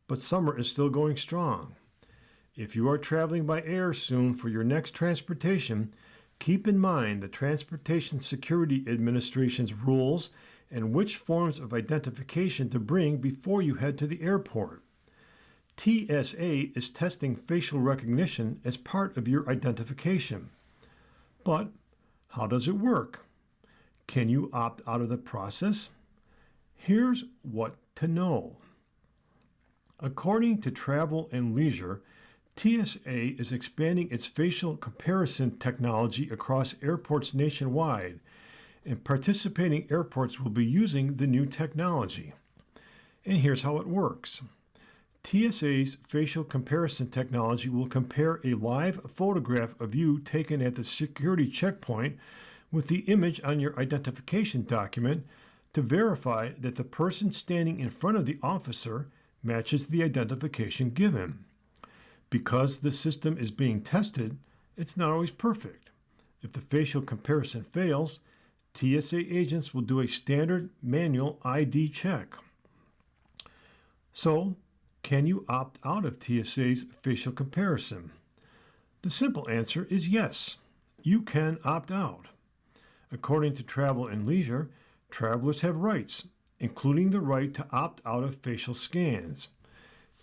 but summer is still going strong. If you are traveling by air soon for your next transportation, keep in mind the Transportation Security Administration's rules and which forms of identification to bring before you head to the airport. TSA is testing facial recognition as part of your identification. But how does it work? Can you opt out of the process? Here's what to know. According to Travel and Leisure, TSA is expanding its facial comparison technology across airports nationwide, and participating airports will be using the new technology. And here's how it works. TSA's facial comparison technology will compare a live photograph of you taken at the security checkpoint with the image on your identification document to verify that the person standing in front of the officer matches the identification given. Because the system is being tested, it's not always perfect. If the facial comparison fails, TSA agents will do a standard manual ID check. So, can you opt out of TSA's facial comparison? The simple answer is yes. You can opt out. According to Travel and Leisure, travelers have rights, including the right to opt out of facial scans.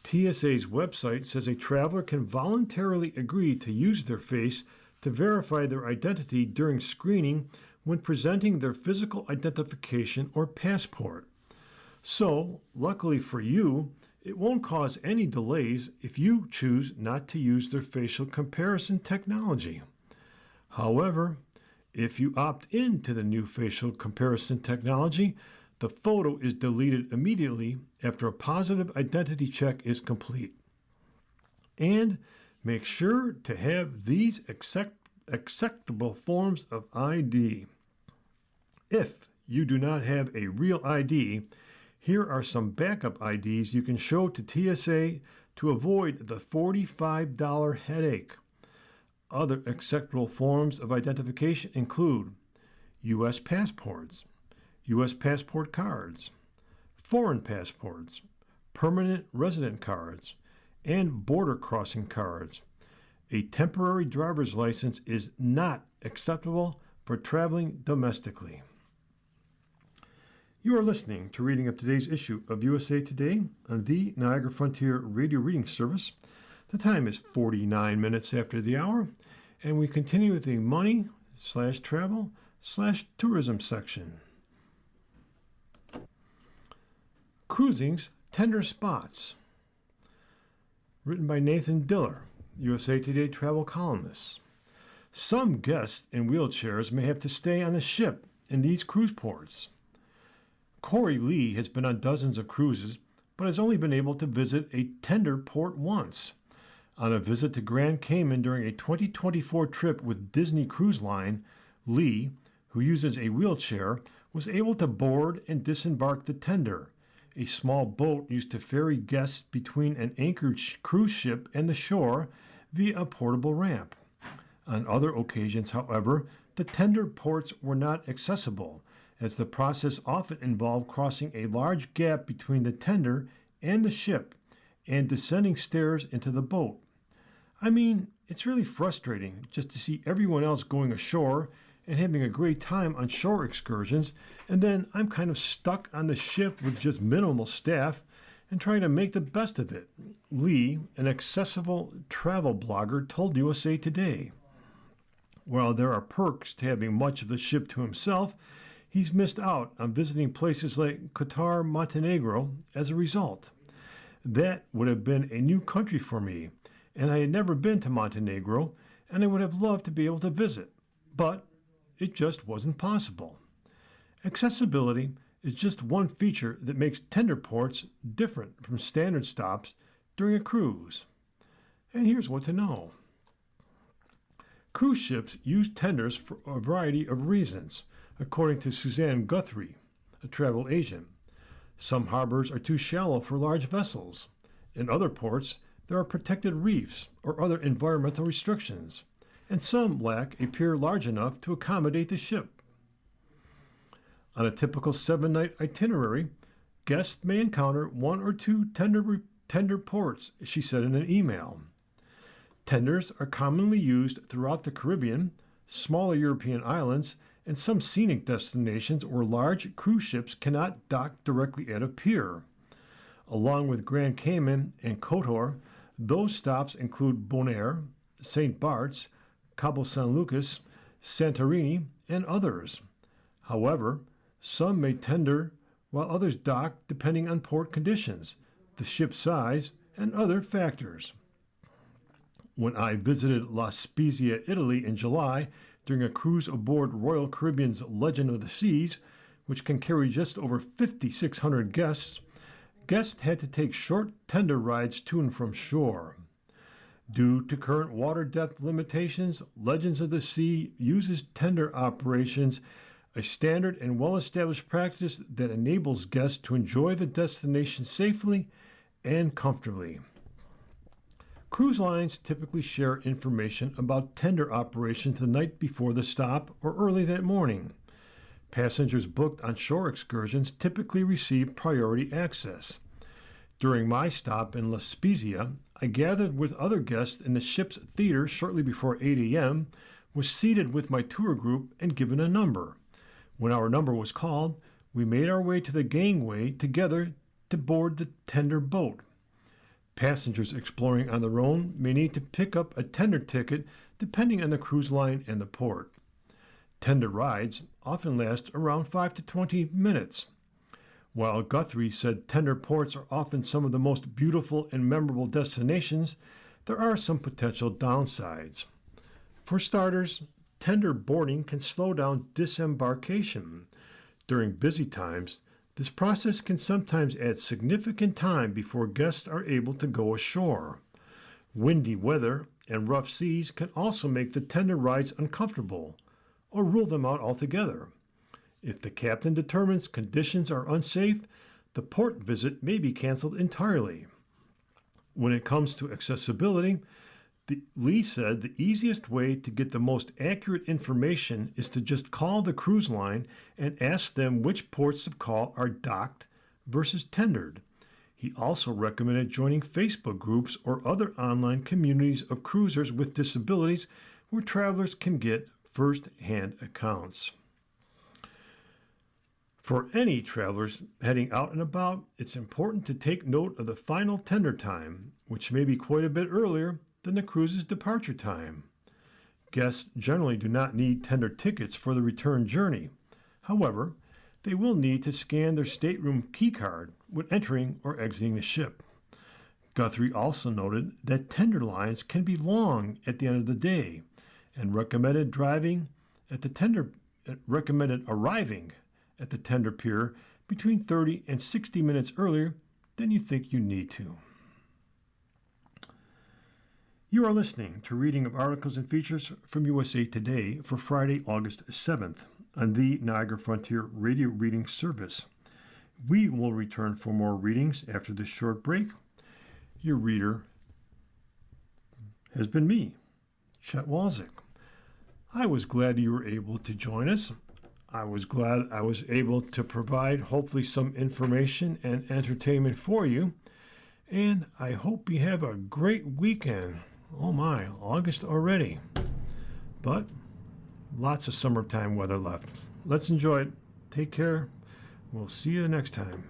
TSA's website says a traveler can voluntarily agree to use their face to verify their identity during screening when presenting their physical identification or passport. So, luckily for you, it won't cause any delays if you choose not to use their facial comparison technology. However, if you opt into the new facial comparison technology, the photo is deleted immediately after a positive identity check is complete. And make sure to have these acceptable forms of ID. If you do not have a real ID, here are some backup IDs you can show to TSA to avoid the $45 headache. Other acceptable forms of identification include U.S. passports, U.S. passport cards, foreign passports, permanent resident cards, and border crossing cards. A temporary driver's license is not acceptable for traveling domestically. You are listening to reading of today's issue of USA Today on the Niagara Frontier Radio Reading Service. The time is 49 minutes after the hour, and we continue with the money/travel/tourism section. Cruising's Tender Spots. Written by Nathan Diller, USA Today travel columnist. Some guests in wheelchairs may have to stay on the ship in these cruise ports. Corey Lee has been on dozens of cruises, but has only been able to visit a tender port once. On a visit to Grand Cayman during a 2024 trip with Disney Cruise Line, Lee, who uses a wheelchair, was able to board and disembark the tender, a small boat used to ferry guests between an anchored cruise ship and the shore via a portable ramp. On other occasions, however, the tender ports were not accessible, as the process often involved crossing a large gap between the tender and the ship and descending stairs into the boat. I mean, it's really frustrating just to see everyone else going ashore and having a great time on shore excursions, and then I'm kind of stuck on the ship with just minimal staff and trying to make the best of it, Lee, an accessible travel blogger, told USA Today. While there are perks to having much of the ship to himself, he's missed out on visiting places like Qatar, Montenegro as a result. That would have been a new country for me, and I had never been to Montenegro, and I would have loved to be able to visit, but it just wasn't possible. Accessibility is just one feature that makes tender ports different from standard stops during a cruise. And here's what to know. Cruise ships use tenders for a variety of reasons, according to Suzanne Guthrie, a travel agent. Some harbors are too shallow for large vessels. In other ports, there are protected reefs or other environmental restrictions, and some lack a pier large enough to accommodate the ship. On a typical 7-night itinerary, guests may encounter one or two tender ports, she said in an email. Tenders are commonly used throughout the Caribbean, smaller European islands, and some scenic destinations where large cruise ships cannot dock directly at a pier. Along with Grand Cayman and Kotor, those stops include Bonaire, St. Bart's, Cabo San Lucas, Santorini, and others. However, some may tender while others dock depending on port conditions, the ship size, and other factors. When I visited La Spezia, Italy in July during a cruise aboard Royal Caribbean's Legend of the Seas, which can carry just over 5,600 guests, guests had to take short tender rides to and from shore. Due to current water depth limitations, Legends of the Sea uses tender operations, a standard and well-established practice that enables guests to enjoy the destination safely and comfortably. Cruise lines typically share information about tender operations the night before the stop or early that morning. Passengers booked on shore excursions typically receive priority access. During my stop in La Spezia, I gathered with other guests in the ship's theater shortly before 8 a.m., was seated with my tour group and given a number. When our number was called, we made our way to the gangway together to board the tender boat. Passengers exploring on their own may need to pick up a tender ticket depending on the cruise line and the port. Tender rides often last around 5 to 20 minutes. While Guthrie said tender ports are often some of the most beautiful and memorable destinations, there are some potential downsides. For starters, tender boarding can slow down disembarkation. During busy times, this process can sometimes add significant time before guests are able to go ashore. Windy weather and rough seas can also make the tender rides uncomfortable or rule them out altogether. If the captain determines conditions are unsafe, the port visit may be canceled entirely. When it comes to accessibility, Lee said the easiest way to get the most accurate information is to just call the cruise line and ask them which ports of call are docked versus tendered. He also recommended joining Facebook groups or other online communities of cruisers with disabilities where travelers can get first-hand accounts. For any travelers heading out and about, it's important to take note of the final tender time, which may be quite a bit earlier than the cruise's departure time. Guests generally do not need tender tickets for the return journey. However, they will need to scan their stateroom keycard when entering or exiting the ship. Guthrie also noted that tender lines can be long at the end of the day and recommended arriving at the tender pier between 30 and 60 minutes earlier than you think you need to. You are listening to reading of articles and features from USA Today for Friday, August 7th. on the Niagara Frontier Radio Reading Service. We will return for more readings after this short break. Your reader has been me, Chet Walczyk. I was glad you were able to join us. I was glad I was able to provide hopefully some information and entertainment for you. And I hope you have a great weekend. Oh my, August already. But lots of summertime weather left. Let's enjoy it. Take care. We'll see you next time.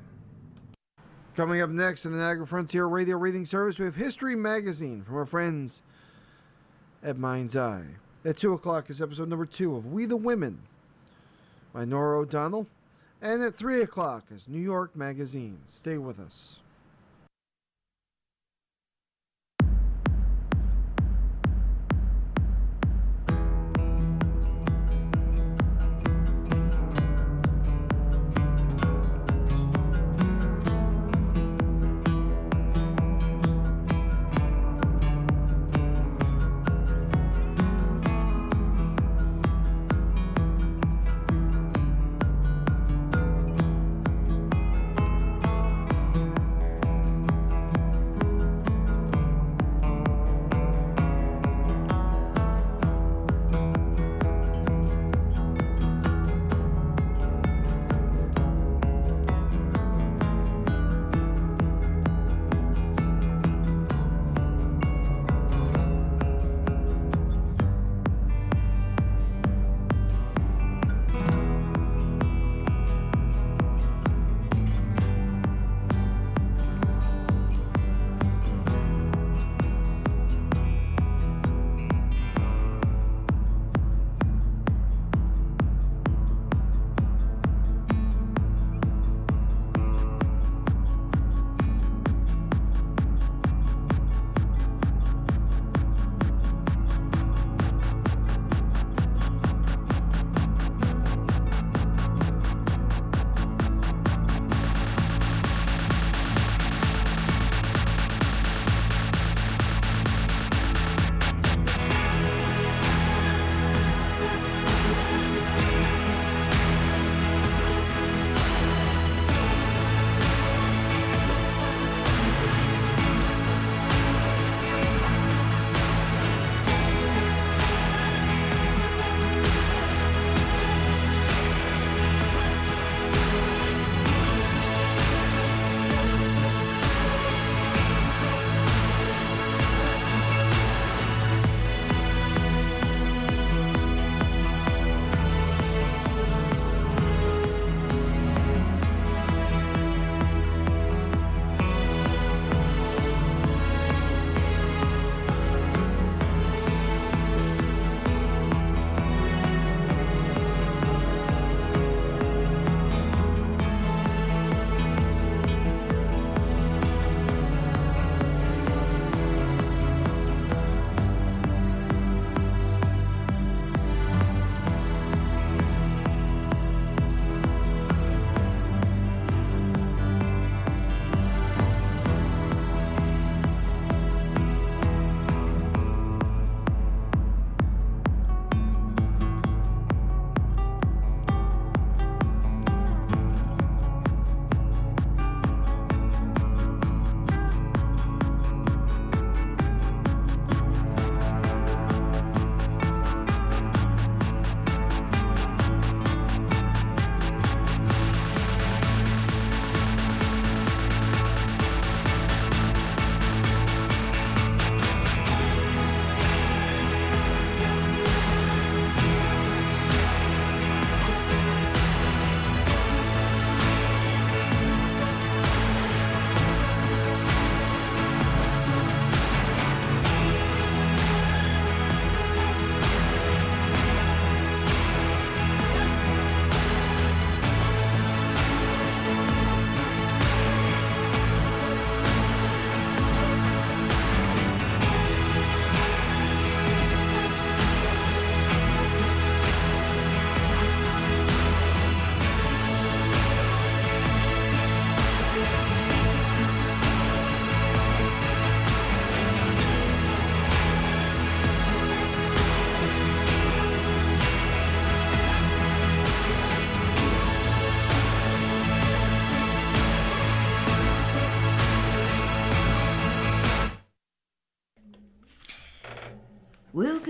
Coming up next in the Niagara Frontier Radio Reading Service, we have History Magazine from our friends at Mind's Eye. At 2 o'clock is episode number 2 of We the Women by Nora O'Donnell. And at 3 o'clock is New York Magazine. Stay with us.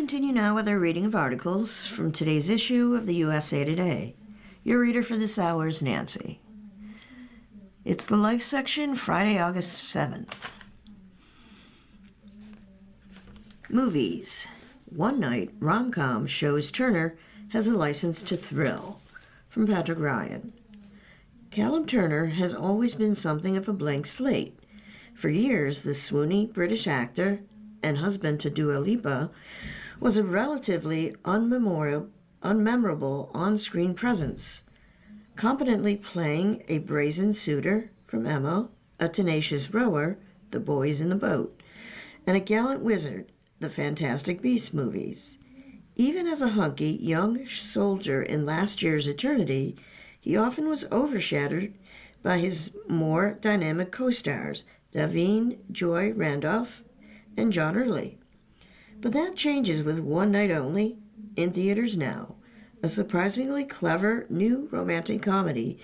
continue now with our reading of articles from today's issue of the USA Today. Your reader for this hour is Nancy. It's the Life section, Friday, August 7th. Movies. One night, rom-com shows Turner has a license to thrill. From Patrick Ryan. Callum Turner has always been something of a blank slate. For years, the swoony British actor and husband to Dua Lipa was a relatively unmemorable on-screen presence, competently playing a brazen suitor from Emma, a tenacious rower, The Boys in the Boat, and a gallant wizard, the Fantastic Beasts movies. Even as a hunky young soldier in last year's Eternity, he often was overshadowed by his more dynamic co-stars, Davine Joy Randolph and John Early. But that changes with One Night Only, in theaters now, a surprisingly clever new romantic comedy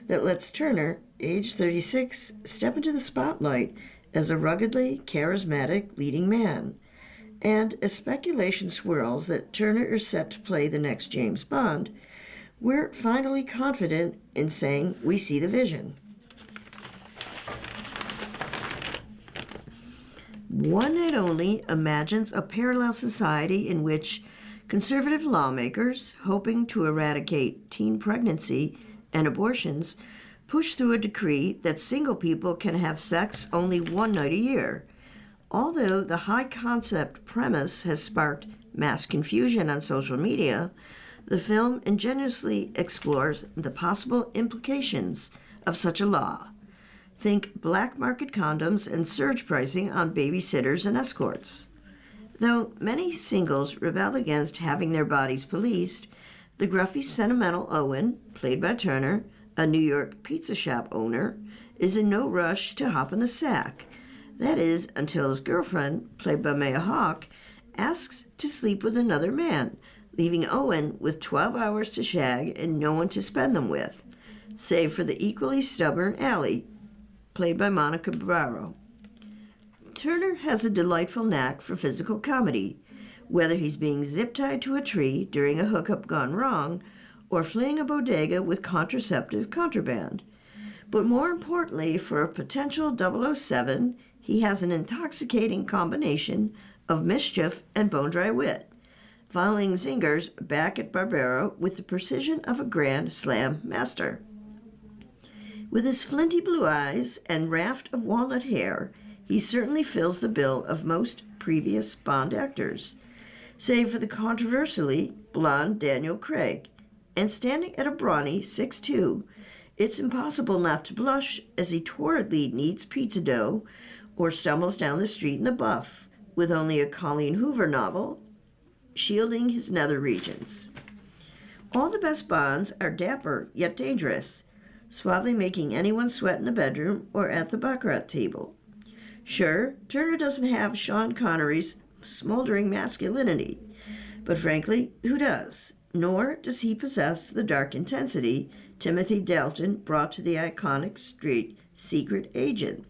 that lets Turner, age 36, step into the spotlight as a ruggedly charismatic leading man. And as speculation swirls that Turner is set to play the next James Bond, we're finally confident in saying we see the vision. One Night Only imagines a parallel society in which conservative lawmakers, hoping to eradicate teen pregnancy and abortions, push through a decree that single people can have sex only one night a year. Although the high-concept premise has sparked mass confusion on social media, the film ingeniously explores the possible implications of such a law. Think black market condoms and surge pricing on babysitters and escorts. Though many singles rebel against having their bodies policed, the gruffy, sentimental Owen, played by Turner, a New York pizza shop owner, is in no rush to hop in the sack. That is, until his girlfriend, played by Maya Hawke, asks to sleep with another man, leaving Owen with 12 hours to shag and no one to spend them with, save for the equally stubborn Allie, played by Monica Barro. Turner has a delightful knack for physical comedy, whether he's being zip-tied to a tree during a hookup gone wrong or fleeing a bodega with contraceptive contraband. But more importantly, for a potential 007, he has an intoxicating combination of mischief and bone-dry wit, filing zingers back at Barbero with the precision of a Grand Slam master. With his flinty blue eyes and raft of walnut hair, he certainly fills the bill of most previous Bond actors, save for the controversially blonde Daniel Craig. And standing at a brawny 6'2", it's impossible not to blush as he torridly kneads pizza dough or stumbles down the street in the buff, with only a Colleen Hoover novel shielding his nether regions. All the best Bonds are dapper yet dangerous, suavely making anyone sweat in the bedroom or at the baccarat table. Sure, Turner doesn't have Sean Connery's smoldering masculinity, but frankly, who does? Nor does he possess the dark intensity Timothy Dalton brought to the iconic street secret agent.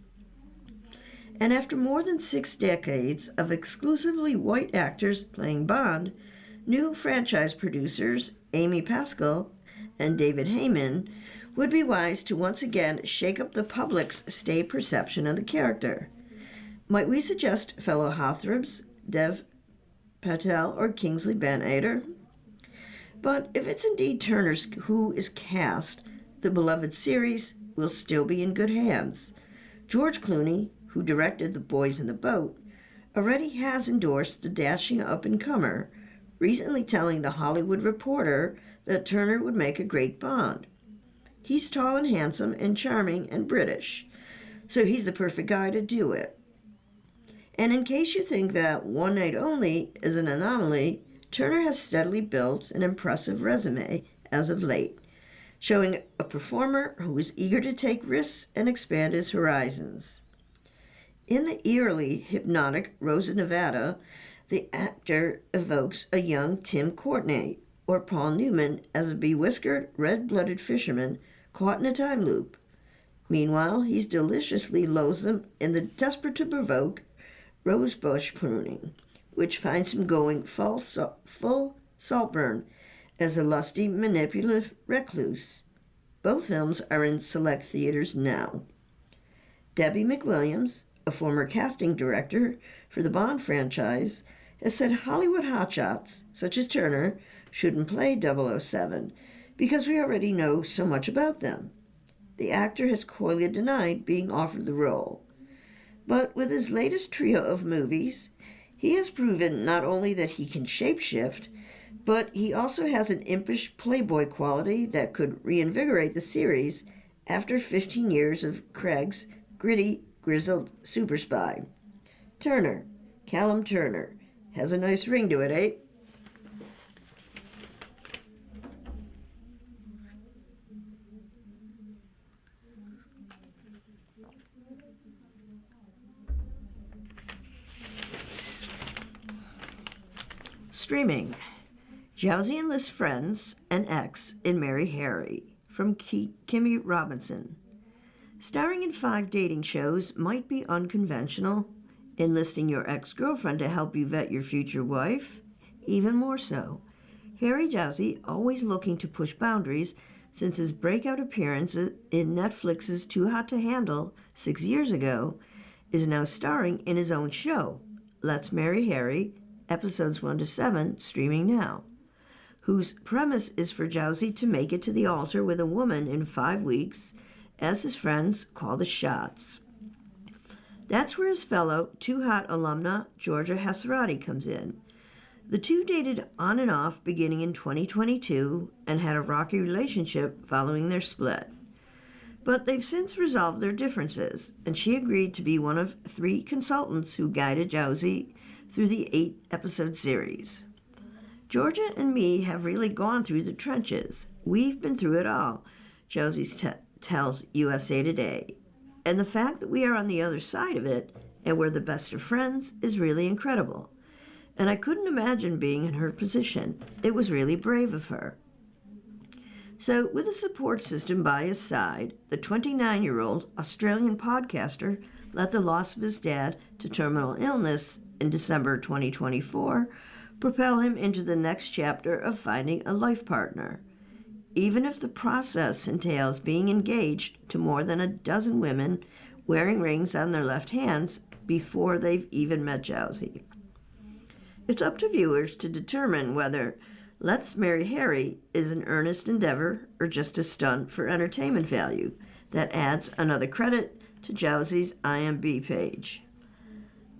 And after more than 6 decades of exclusively white actors playing Bond, new franchise producers Amy Pascal and David Heyman would be wise to once again shake up the public's stale perception of the character. Might we suggest fellow heartthrobs Dev Patel or Kingsley Ben-Adir? But if it's indeed Turner who is cast, the beloved series will still be in good hands. George Clooney, who directed The Boys in the Boat, already has endorsed the dashing up-and-comer, recently telling The Hollywood Reporter that Turner would make a great Bond. He's tall and handsome and charming and British, so he's the perfect guy to do it. And in case you think that One Night Only is an anomaly, Turner has steadily built an impressive resume as of late, showing a performer who is eager to take risks and expand his horizons. In the eerily hypnotic Rosa Nevada, the actor evokes a young Tim Courtenay, or Paul Newman as a bewhiskered, red-blooded fisherman caught in a time loop. Meanwhile, he's deliciously loathsome in the desperate-to-provoke rosebush pruning, which finds him going full Saltburn as a lusty, manipulative recluse. Both films are in select theaters now. Debbie McWilliams, a former casting director for the Bond franchise, has said Hollywood hotshots, such as Turner, shouldn't play 007 because we already know so much about them. The actor has coyly denied being offered the role. But with his latest trio of movies, he has proven not only that he can shapeshift, but he also has an impish playboy quality that could reinvigorate the series after 15 years of Craig's gritty, grizzled super spy. Turner, Callum Turner, has a nice ring to it, eh? Streaming. Jowsey enlists friends and ex in Mary Harry from Kimmy Robinson. Starring in 5 dating shows might be unconventional. Enlisting your ex-girlfriend to help you vet your future wife, even more so. Harry Jowsey, always looking to push boundaries since his breakout appearance in Netflix's Too Hot to Handle 6 years ago, is now starring in his own show, Let's Marry Harry, episodes 1 to 7, streaming now, whose premise is for Jowsey to make it to the altar with a woman in 5 weeks, as his friends call the shots. That's where his fellow Too Hot alumna Georgia Hesserati comes in. The two dated on and off beginning in 2022 and had a rocky relationship following their split. But they've since resolved their differences, and she agreed to be one of 3 consultants who guided Jowsey through the 8-episode series. Georgia and me have really gone through the trenches. We've been through it all, Jowsey tells USA Today. And the fact that we are on the other side of it and we're the best of friends is really incredible. And I couldn't imagine being in her position. It was really brave of her. So, with a support system by his side, the 29-year-old Australian podcaster let the loss of his dad to terminal illness in December 2024 propel him into the next chapter of finding a life partner. Even if the process entails being engaged to more than a dozen women wearing rings on their left hands before they've even met Jowsey. It's up to viewers to determine whether Let's Marry Harry is an earnest endeavor or just a stunt for entertainment value that adds another credit to Jowsey's IMDb page.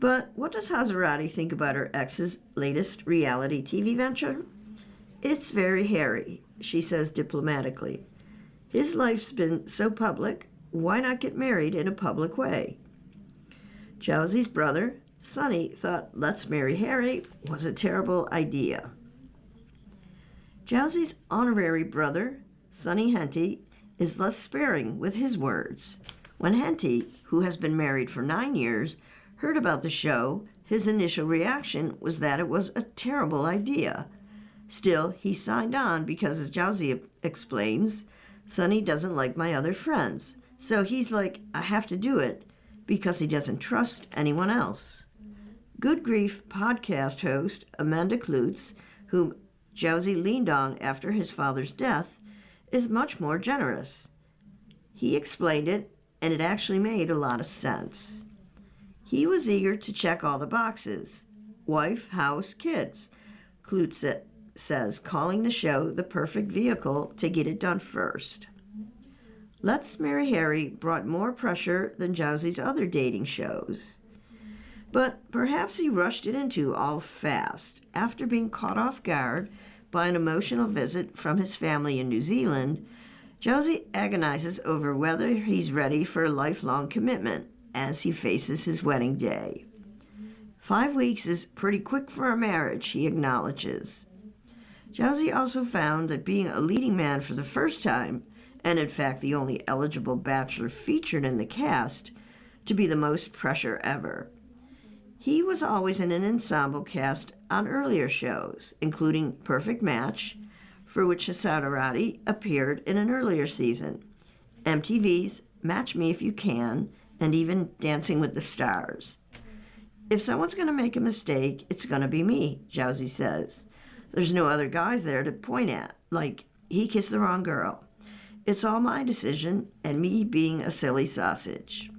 But what does Hesserati think about her ex's latest reality TV venture? It's very hairy, she says diplomatically. His life's been so public, why not get married in a public way? Jowsey's brother, Sonny, thought Let's Marry Harry was a terrible idea. Jowsey's honorary brother, Sonny Henty, is less sparing with his words. When Henty, who has been married for 9 years, heard about the show, his initial reaction was that it was a terrible idea. Still, he signed on because, as Jowsey explains, Sonny doesn't like my other friends. So he's like, I have to do it because he doesn't trust anyone else. Good Grief podcast host Amanda Klutz, whom Jowsey leaned on after his father's death, is much more generous. He explained it, and it actually made a lot of sense. He was eager to check all the boxes. Wife, house, kids, Klutz says, calling the show the perfect vehicle to get it done first. Let's Marry Harry brought more pressure than Jowsey's other dating shows. But perhaps he rushed it into all fast after being caught off guard by an emotional visit from his family in New Zealand. Jowsey agonizes over whether he's ready for a lifelong commitment as he faces his wedding day. 5 weeks is pretty quick for a marriage, he acknowledges. Jowsey also found that being a leading man for the first time, and in fact the only eligible bachelor featured in the cast, to be the most pressure ever. He was always in an ensemble cast on earlier shows, including Perfect Match, for which Hesserati appeared in an earlier season, MTV's Match Me If You Can, and even Dancing with the Stars. If someone's going to make a mistake, it's going to be me, Jousey says. There's no other guys there to point at, like, he kissed the wrong girl. It's all my decision and me being a silly sausage.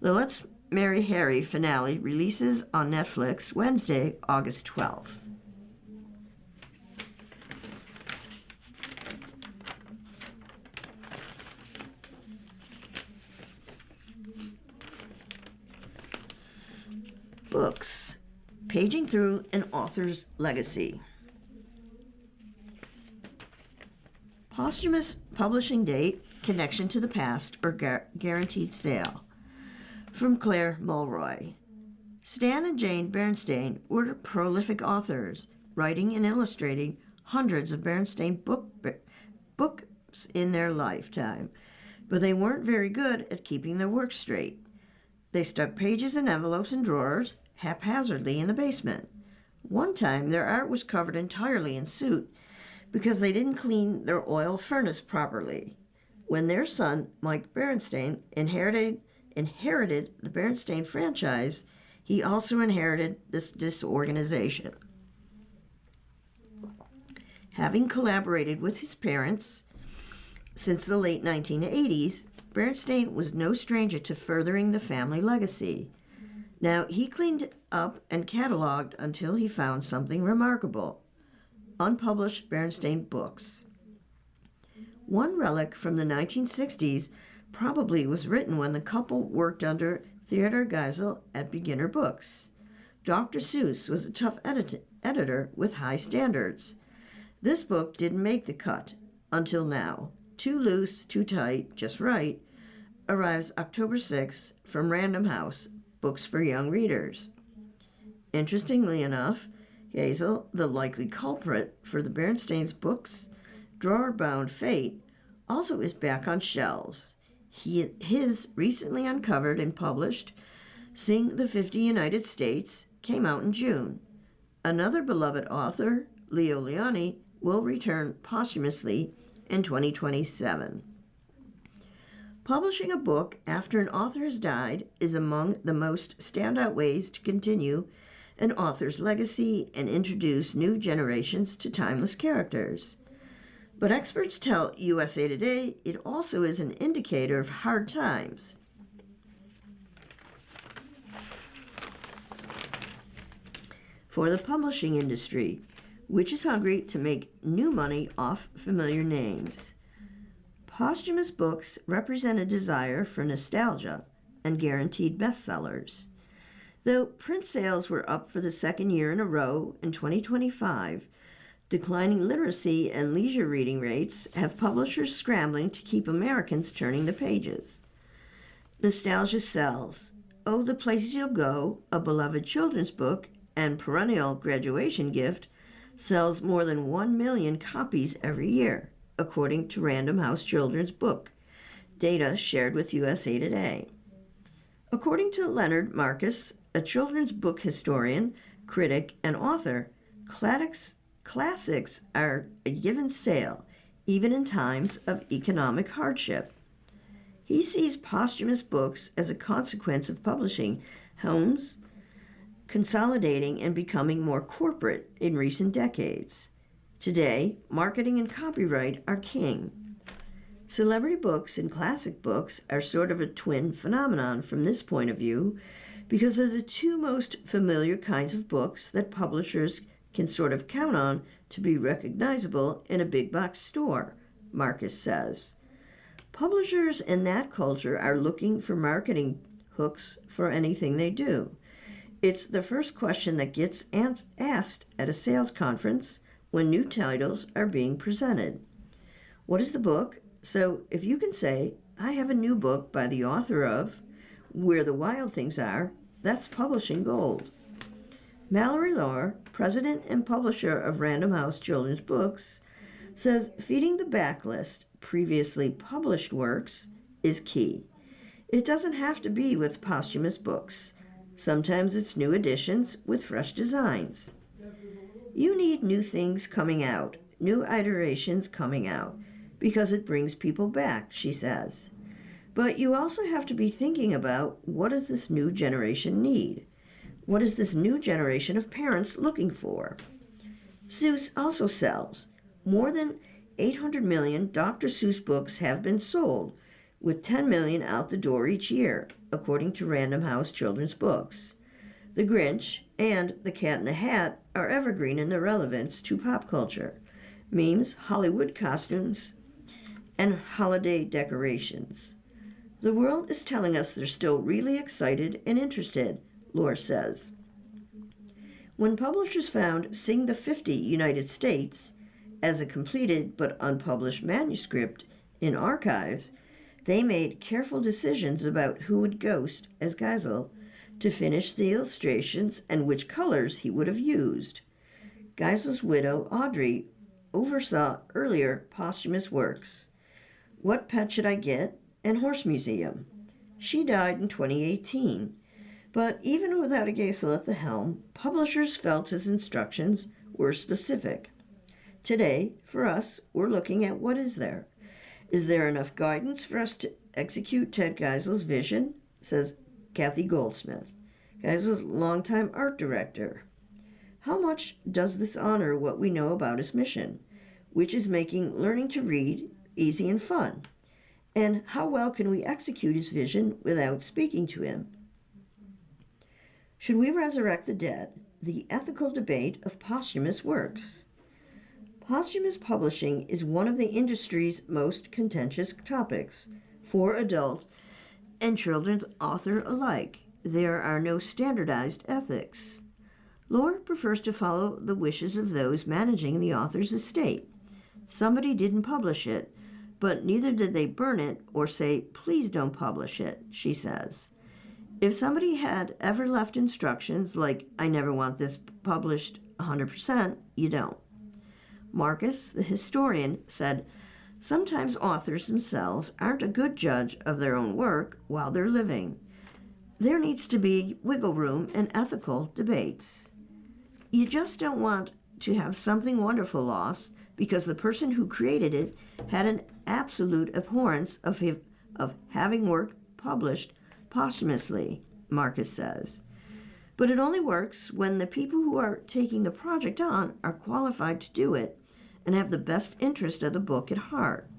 The Let's Marry Harry finale releases on Netflix Wednesday, August 12th. Books. Paging through an author's legacy. Posthumous publishing date, connection to the past, or guaranteed sale. From Claire Mulroy. Stan and Jane Berenstain were prolific authors, writing and illustrating hundreds of Berenstain books in their lifetime, but they weren't very good at keeping their work straight. They stuck pages in envelopes and drawers haphazardly in the basement. One time, their art was covered entirely in soot because they didn't clean their oil furnace properly. When their son, Mike Berenstain, inherited the Berenstain franchise, he also inherited this disorganization. Having collaborated with his parents since the late 1980s, Berenstain was no stranger to furthering the family legacy. Now, he cleaned up and cataloged until he found something remarkable: unpublished Berenstain books. One relic from the 1960s probably was written when the couple worked under Theodor Geisel at Beginner Books. Dr. Seuss was a tough editor with high standards. This book didn't make the cut until now. Too Loose, Too Tight, Just Right arrives October 6th from Random House, Books for Young Readers. Interestingly enough, Geisel, the likely culprit for the Berenstain's books' drawer-bound fate, also is back on shelves. His recently uncovered and published Sing the 50 United States came out in June. Another beloved author, Leo Lionni, will return posthumously in 2027. Publishing a book after an author has died is among the most standout ways to continue an author's legacy and introduce new generations to timeless characters. But experts tell USA Today it also is an indicator of hard times. For the publishing industry, which is hungry to make new money off familiar names. Posthumous books represent a desire for nostalgia and guaranteed bestsellers. Though print sales were up for the second year in a row in 2025, declining literacy and leisure reading rates have publishers scrambling to keep Americans turning the pages. Nostalgia sells. Oh, the Places You'll Go, a beloved children's book and perennial graduation gift, sells more than 1 million copies every year, according to Random House Children's Book, data shared with USA Today. According to Leonard Marcus, a children's book historian, critic, and author, classics are a given sale, even in times of economic hardship. He sees posthumous books as a consequence of publishing homes consolidating and becoming more corporate in recent decades. Today, marketing and copyright are king. Celebrity books and classic books are sort of a twin phenomenon from this point of view because they're the two most familiar kinds of books that publishers can sort of count on to be recognizable in a big box store, Marcus says. Publishers in that culture are looking for marketing hooks for anything they do. It's the first question that gets asked at a sales conference when new titles are being presented. What is the book? So if you can say, I have a new book by the author of Where the Wild Things Are, that's publishing gold. Mallory Lohr, president and publisher of Random House Children's Books, says feeding the backlist, previously published works, is key. It doesn't have to be with posthumous books. Sometimes it's new editions with fresh designs. You need new things coming out, new iterations coming out, because it brings people back, she says. But you also have to be thinking about what does this new generation need? What is this new generation of parents looking for? Seuss also sells. More than 800 million Dr. Seuss books have been sold, with 10 million out the door each year, according to Random House Children's Books. The Grinch and The Cat in the Hat are evergreen in their relevance to pop culture. Memes, Hollywood costumes, and holiday decorations. The world is telling us they're still really excited and interested, Lore says. When publishers found Sing the 50 United States as a completed but unpublished manuscript in archives, they made careful decisions about who would ghost as Geisel to finish the illustrations and which colors he would have used. Geisel's widow, Audrey, oversaw earlier posthumous works, What Pet Should I Get? And Horse Museum. She died in 2018, but even without a Geisel at the helm, publishers felt his instructions were specific. Today, for us, we're looking at what is there. Is there enough guidance for us to execute Ted Geisel's vision? Says Kathy Goldsmith, Geisel's longtime art director. How much does this honor what we know about his mission, which is making learning to read easy and fun? And how well can we execute his vision without speaking to him? Should we resurrect the dead? The ethical debate of posthumous works. Posthumous publishing is one of the industry's most contentious topics for adult and children's author alike. There are no standardized ethics. Lore prefers to follow the wishes of those managing the author's estate. Somebody didn't publish it, but neither did they burn it or say, please don't publish it, she says. If somebody had ever left instructions like, I never want this published 100%, you don't. Marcus, the historian, said, sometimes authors themselves aren't a good judge of their own work while they're living. There needs to be wiggle room in ethical debates. You just don't want to have something wonderful lost because the person who created it had an absolute abhorrence of having work published posthumously, Marcus says. But it only works when the people who are taking the project on are qualified to do it and have the best interest of the book at heart.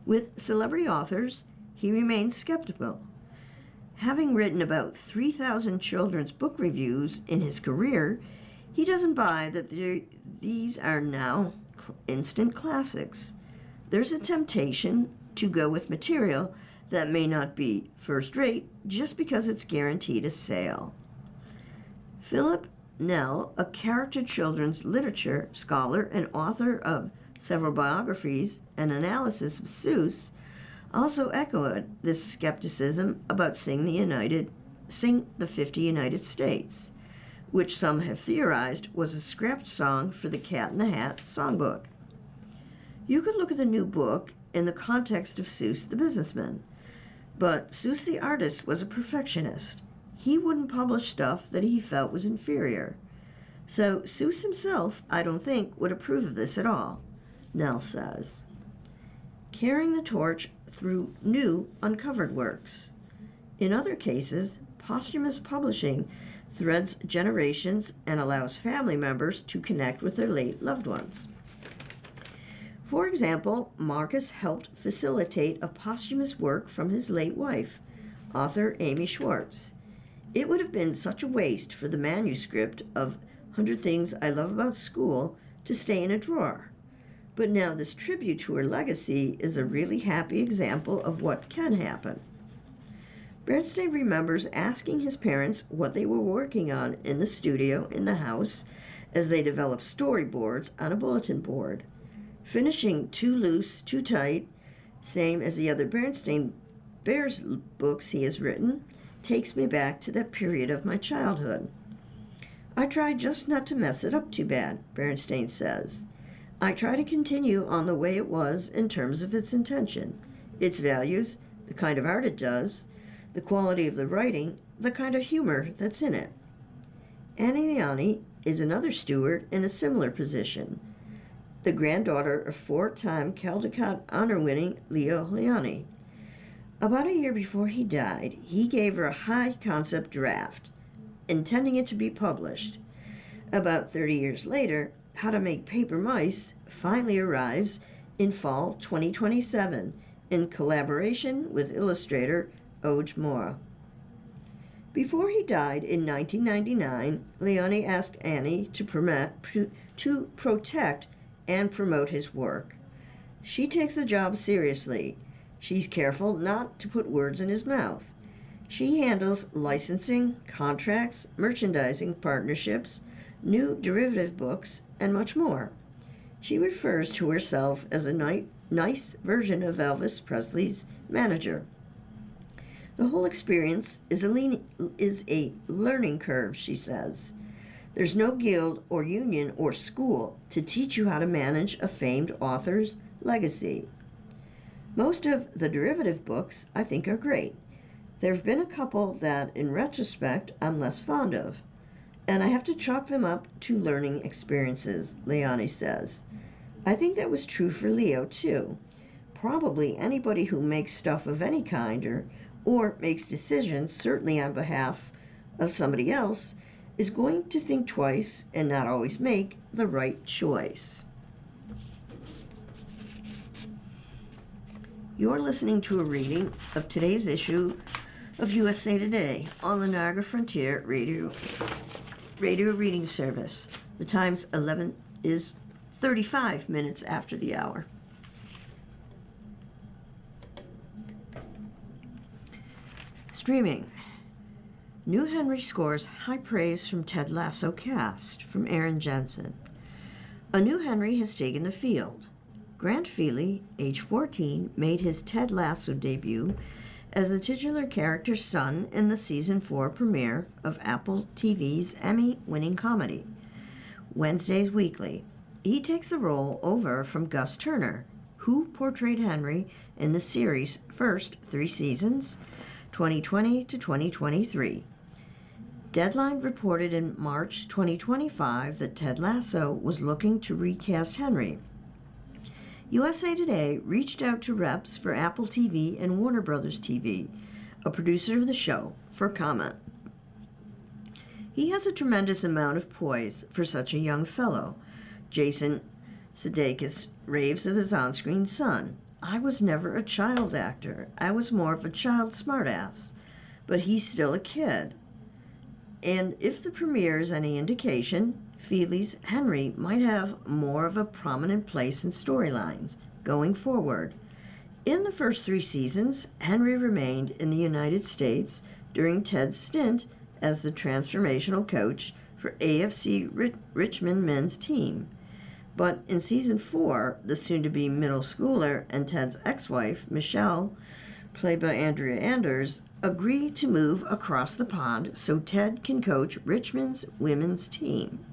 With celebrity authors, he remains skeptical. Having written about 3,000 children's book reviews in his career, he doesn't buy that these are now instant classics. There's a temptation to go with material that may not be first-rate just because it's guaranteed a sale. Philip Nell, a character children's literature scholar and author of several biographies and analysis of Seuss, also echoed this skepticism about Sing the 50 United States, which some have theorized was a scrapped song for the Cat in the Hat songbook. You could look at the new book in the context of Seuss the businessman, but Seuss the artist was a perfectionist. He wouldn't publish stuff that he felt was inferior. So Seuss himself, I don't think, would approve of this at all, Nell says. Carrying the torch through new uncovered works. In other cases, posthumous publishing threads generations and allows family members to connect with their late loved ones. For example, Marcus helped facilitate a posthumous work from his late wife, author Amy Schwartz. It would have been such a waste for the manuscript of 100 Things I Love About School to stay in a drawer. But now this tribute to her legacy is a really happy example of what can happen. Bernstein remembers asking his parents what they were working on in the studio in the house as they developed storyboards on a bulletin board. Finishing Too Loose, Too Tight, same as the other Bernstein Bears books he has written, takes me back to that period of my childhood. I try just not to mess it up too bad, Bernstein says. I try to continue on the way it was in terms of its intention, its values, the kind of art it does, the quality of the writing, the kind of humor that's in it. Annie Liani is another steward in a similar position, the granddaughter of four-time Caldecott honor-winning Leo Liani. About a year before he died, he gave her a high-concept draft, intending it to be published. About 30 years later, How to Make Paper Mice finally arrives in fall 2027 in collaboration with illustrator Oj Mora. Before he died in 1999, Leone asked Annie to protect and promote his work. She takes the job seriously. She's careful not to put words in his mouth. She handles licensing, contracts, merchandising partnerships, new derivative books, and much more. She refers to herself as a nice version of Elvis Presley's manager. The whole experience is a learning curve, she says. There's no guild or union or school to teach you how to manage a famed author's legacy. Most of the derivative books I think are great. There have been a couple that, in retrospect, I'm less fond of, and I have to chalk them up to learning experiences, Leone says. I think that was true for Leo, too. Probably anybody who makes stuff of any kind or makes decisions, certainly on behalf of somebody else, is going to think twice and not always make the right choice. You're listening to a reading of today's issue of USA Today on the Niagara Frontier Radio Reading Service. The time's 35 minutes after the hour. Streaming. New Henry scores high praise from Ted Lasso cast, from Aaron Jensen. A new Henry has taken the field. Grant Feely, age 14, made his Ted Lasso debut as the titular character's son in the season 4 premiere of Apple TV's Emmy-winning comedy, Wednesdays Weekly. He takes the role over from Gus Turner, who portrayed Henry in the series' first 3 seasons, 2020 to 2023. Deadline reported in March 2025 that Ted Lasso was looking to recast Henry. USA Today reached out to reps for Apple TV and Warner Brothers TV, a producer of the show, for comment. He has a tremendous amount of poise for such a young fellow. Jason Sudeikis raves of his on-screen son. I was never a child actor. I was more of a child smartass. But he's still a kid. And if the premiere is any indication, Feely's Henry might have more of a prominent place in storylines going forward. In the first 3 seasons, Henry remained in the United States during Ted's stint as the transformational coach for AFC Richmond men's team. But in season 4, the soon-to-be middle schooler and Ted's ex-wife, Michelle, played by Andrea Anders, agree to move across the pond so Ted can coach Richmond's women's team.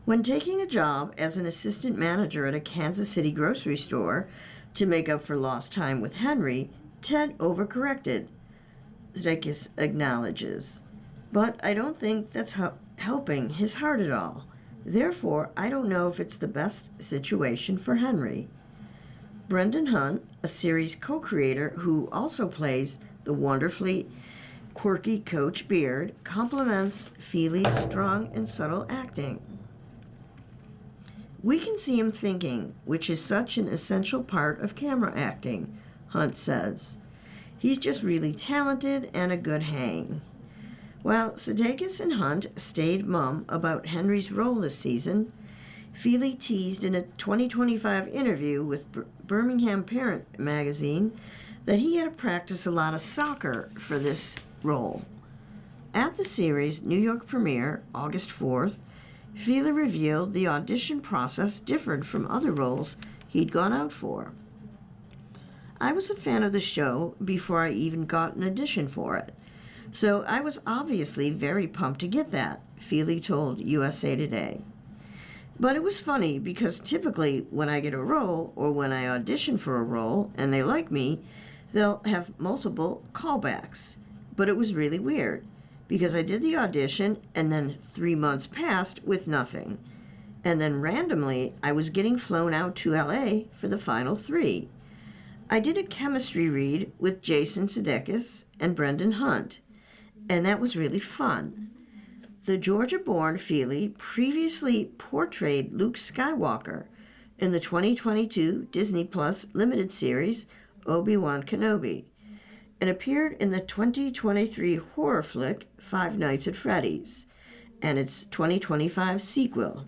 When taking a job as an assistant manager at a Kansas City grocery store to make up for lost time with Henry, Ted overcorrected, Sudeikis acknowledges. But I don't think that's helping his heart at all. Therefore, I don't know if it's the best situation for Henry. Brendan Hunt, a series co-creator who also plays the wonderfully quirky Coach Beard, compliments Feely's strong and subtle acting. We can see him thinking, which is such an essential part of camera acting, Hunt says. He's just really talented and a good hang. While Sudeikis and Hunt stayed mum about Henry's role this season, Feely teased in a 2025 interview with Birmingham Parent magazine that he had to practice a lot of soccer for this role. At the series' New York premiere, August 4th, Feely revealed the audition process differed from other roles he'd gone out for. I was a fan of the show before I even got an audition for it, so I was obviously very pumped to get that, Feely told USA Today. But it was funny because typically when I get a role or when I audition for a role and they like me, they'll have multiple callbacks. But it was really weird because I did the audition and then 3 months passed with nothing. And then randomly I was getting flown out to LA for the final 3. I did a chemistry read with Jason Sudeikis and Brendan Hunt. and that was really fun. The Georgia-born Feely previously portrayed Luke Skywalker in the 2022 Disney Plus limited series Obi-Wan Kenobi, and appeared in the 2023 horror flick Five Nights at Freddy's and its 2025 sequel.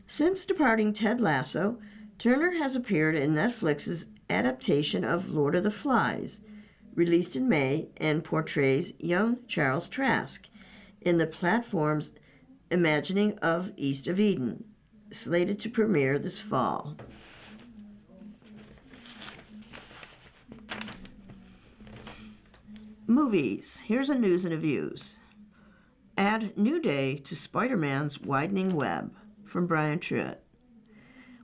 Since departing Ted Lasso, Turner has appeared in Netflix's adaptation of Lord of the Flies, released in May, and portrays young Charles Trask in the platform's Imagining of East of Eden, slated to premiere this fall. Movies. Here's a news and a views. Add New Day to Spider-Man's Widening Web, from Brian Truitt.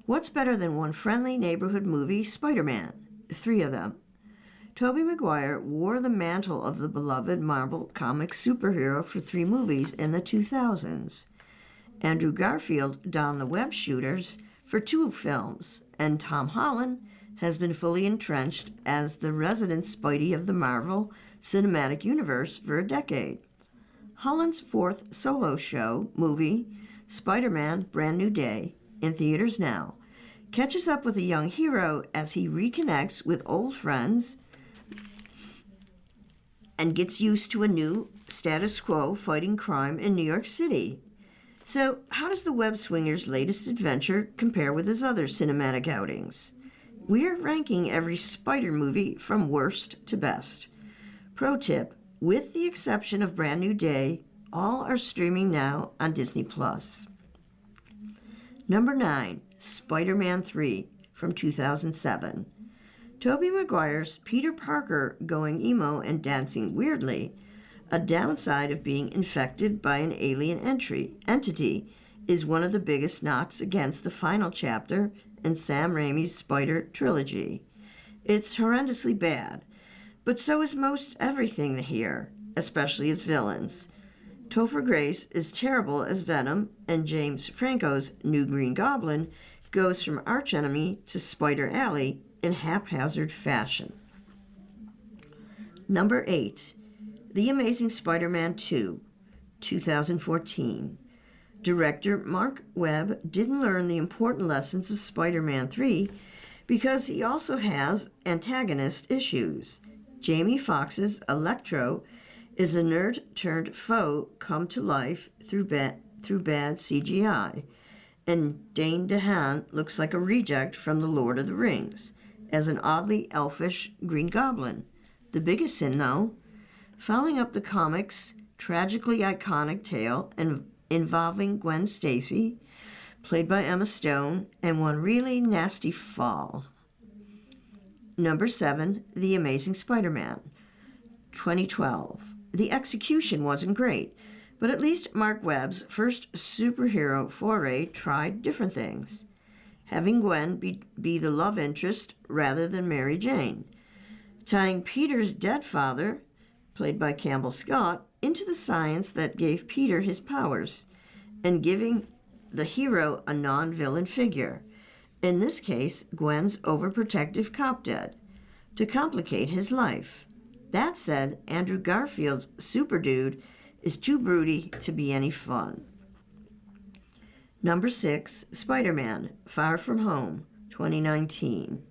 What's better than one friendly neighborhood movie, Spider-Man? 3 of them. Tobey Maguire wore the mantle of the beloved Marvel Comics superhero for 3 movies in the 2000s. Andrew Garfield donned the web shooters for 2 films, and Tom Holland has been fully entrenched as the resident Spidey of the Marvel Cinematic Universe for a decade. Holland's 4th solo show, movie, Spider-Man Brand New Day, in theaters now, catches up with a young hero as he reconnects with old friends and gets used to a new status quo fighting crime in New York City. So, how does the Web Swinger's latest adventure compare with his other cinematic outings? We're ranking every Spider movie from worst to best. Pro tip, with the exception of Brand New Day, all are streaming now on Disney+. Number 9, Spider-Man 3, from 2007. Tobey Maguire's Peter Parker going emo and dancing weirdly, a downside of being infected by an alien entity, is one of the biggest knocks against the final chapter in Sam Raimi's Spider trilogy. It's horrendously bad, but so is most everything here, especially its villains. Topher Grace is terrible as Venom, and James Franco's new Green Goblin goes from archenemy to Spider Alley in haphazard fashion. Number 8, The Amazing Spider-Man 2, 2014. Director Mark Webb didn't learn the important lessons of Spider-Man 3 because he also has antagonist issues. Jamie Foxx's Electro is a nerd-turned-foe come to life through bad CGI, and Dane DeHaan looks like a reject from The Lord of the Rings as an oddly elfish Green Goblin. The biggest sin, though, following up the comic's tragically iconic tale involving Gwen Stacy, played by Emma Stone, and one really nasty fall. Number 7, The Amazing Spider-Man, 2012. The execution wasn't great, but at least Mark Webb's first superhero foray tried different things. Having Gwen be the love interest rather than Mary Jane, tying Peter's dead father, played by Campbell Scott, into the science that gave Peter his powers, and giving the hero a non-villain figure, in this case Gwen's overprotective cop dad, to complicate his life. That said, Andrew Garfield's super dude is too broody to be any fun. Number 6, Spider-Man, Far From Home, 2019.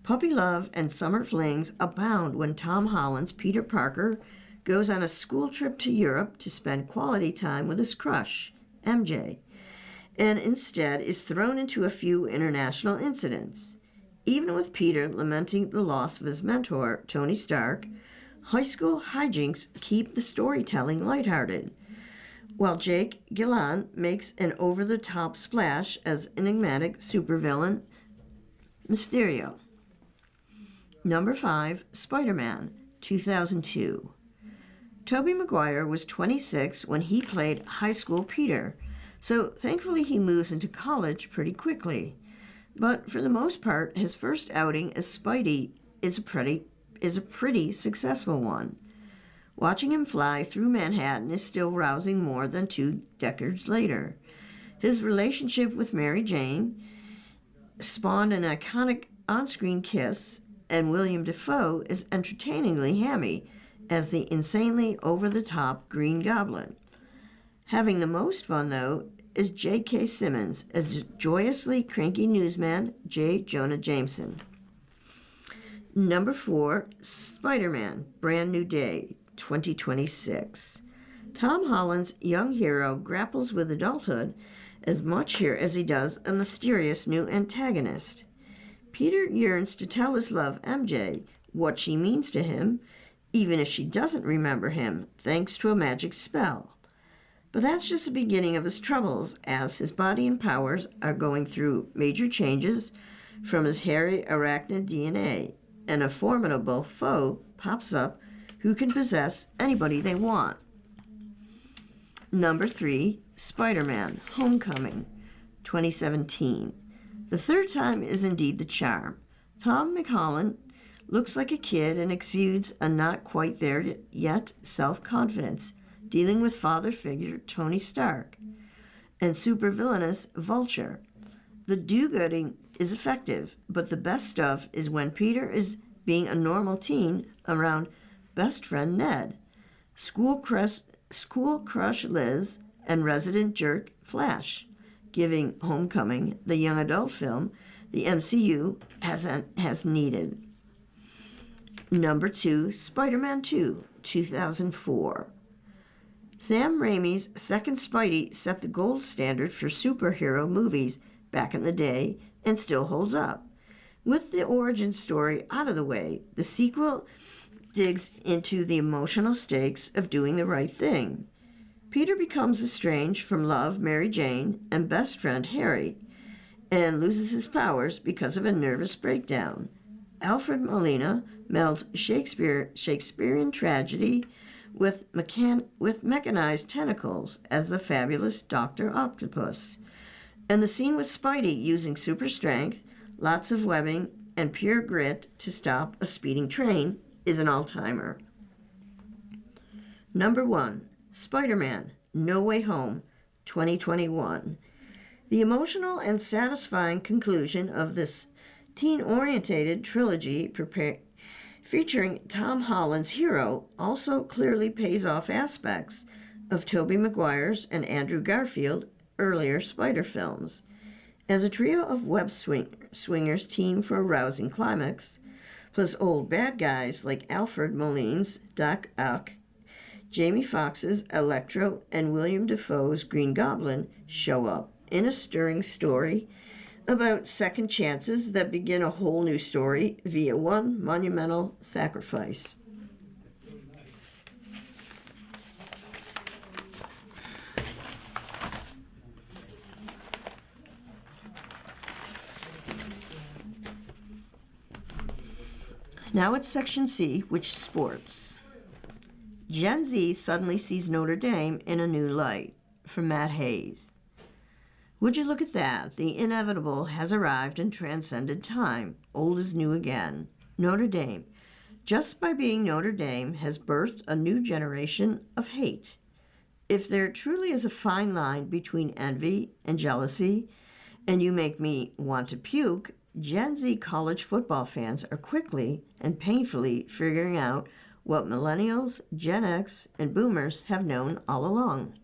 Puppy love and summer flings abound when Tom Holland's Peter Parker goes on a school trip to Europe to spend quality time with his crush, MJ, and instead is thrown into a few international incidents. Even with Peter lamenting the loss of his mentor, Tony Stark, high school hijinks keep the storytelling lighthearted, while Jake Gyllenhaal makes an over-the-top splash as enigmatic supervillain Mysterio. Number 5, Spider-Man, 2002. Tobey Maguire was 26 when he played high school Peter, so thankfully he moves into college pretty quickly. But for the most part, his first outing as Spidey is a pretty successful one. Watching him fly through Manhattan is still rousing more than 2 decades later. His relationship with Mary Jane spawned an iconic on-screen kiss, and William Dafoe is entertainingly hammy as the insanely over-the-top Green Goblin. Having the most fun, though, is J.K. Simmons as joyously cranky newsman J. Jonah Jameson. Number 4, Spider-Man, Brand New Day, 2026. Tom Holland's young hero grapples with adulthood as much here as he does a mysterious new antagonist. Peter yearns to tell his love, MJ, what she means to him, even if she doesn't remember him, thanks to a magic spell. But that's just the beginning of his troubles, as his body and powers are going through major changes from his hairy arachnid DNA, and a formidable foe pops up who can possess anybody they want. Number 3, Spider-Man, Homecoming, 2017. The third time is indeed the charm. Tom McHolland looks like a kid and exudes a not quite there yet self-confidence, dealing with father figure Tony Stark and supervillainous Vulture. The do-gooding is effective, but the best stuff is when Peter is being a normal teen around best friend Ned, school crush Liz, and resident jerk Flash, giving Homecoming the young adult film the MCU has needed. Number 2, Spider-Man 2, 2004. Sam Raimi's second Spidey set the gold standard for superhero movies back in the day and still holds up. With the origin story out of the way, the sequel digs into the emotional stakes of doing the right thing. Peter becomes estranged from love Mary Jane and best friend Harry, and loses his powers because of a nervous breakdown. Alfred Molina melds Shakespearean tragedy with mechanized tentacles as the fabulous Dr. Octopus. And the scene with Spidey using super strength, lots of webbing, and pure grit to stop a speeding train is an all-timer. Number 1, Spider-Man, No Way Home, 2021. The emotional and satisfying conclusion of this teen-orientated trilogy featuring Tom Holland's hero also clearly pays off aspects of Tobey Maguire's and Andrew Garfield earlier Spider films. As a trio of web swingers team for a rousing climax, plus old bad guys like Alfred Moline's Doc Ock, Jamie Foxx's Electro, and William Dafoe's Green Goblin show up in a stirring story about second chances that begin a whole new story via one monumental sacrifice. Now it's Section C, which is sports. Gen Z suddenly sees Notre Dame in a new light, from Matt Hayes. Would you look at that? The inevitable has arrived and transcended time. Old is new again. Notre Dame, just by being Notre Dame, has birthed a new generation of hate. If there truly is a fine line between envy and jealousy, and you make me want to puke, Gen Z college football fans are quickly and painfully figuring out what millennials, Gen X, and boomers have known all along.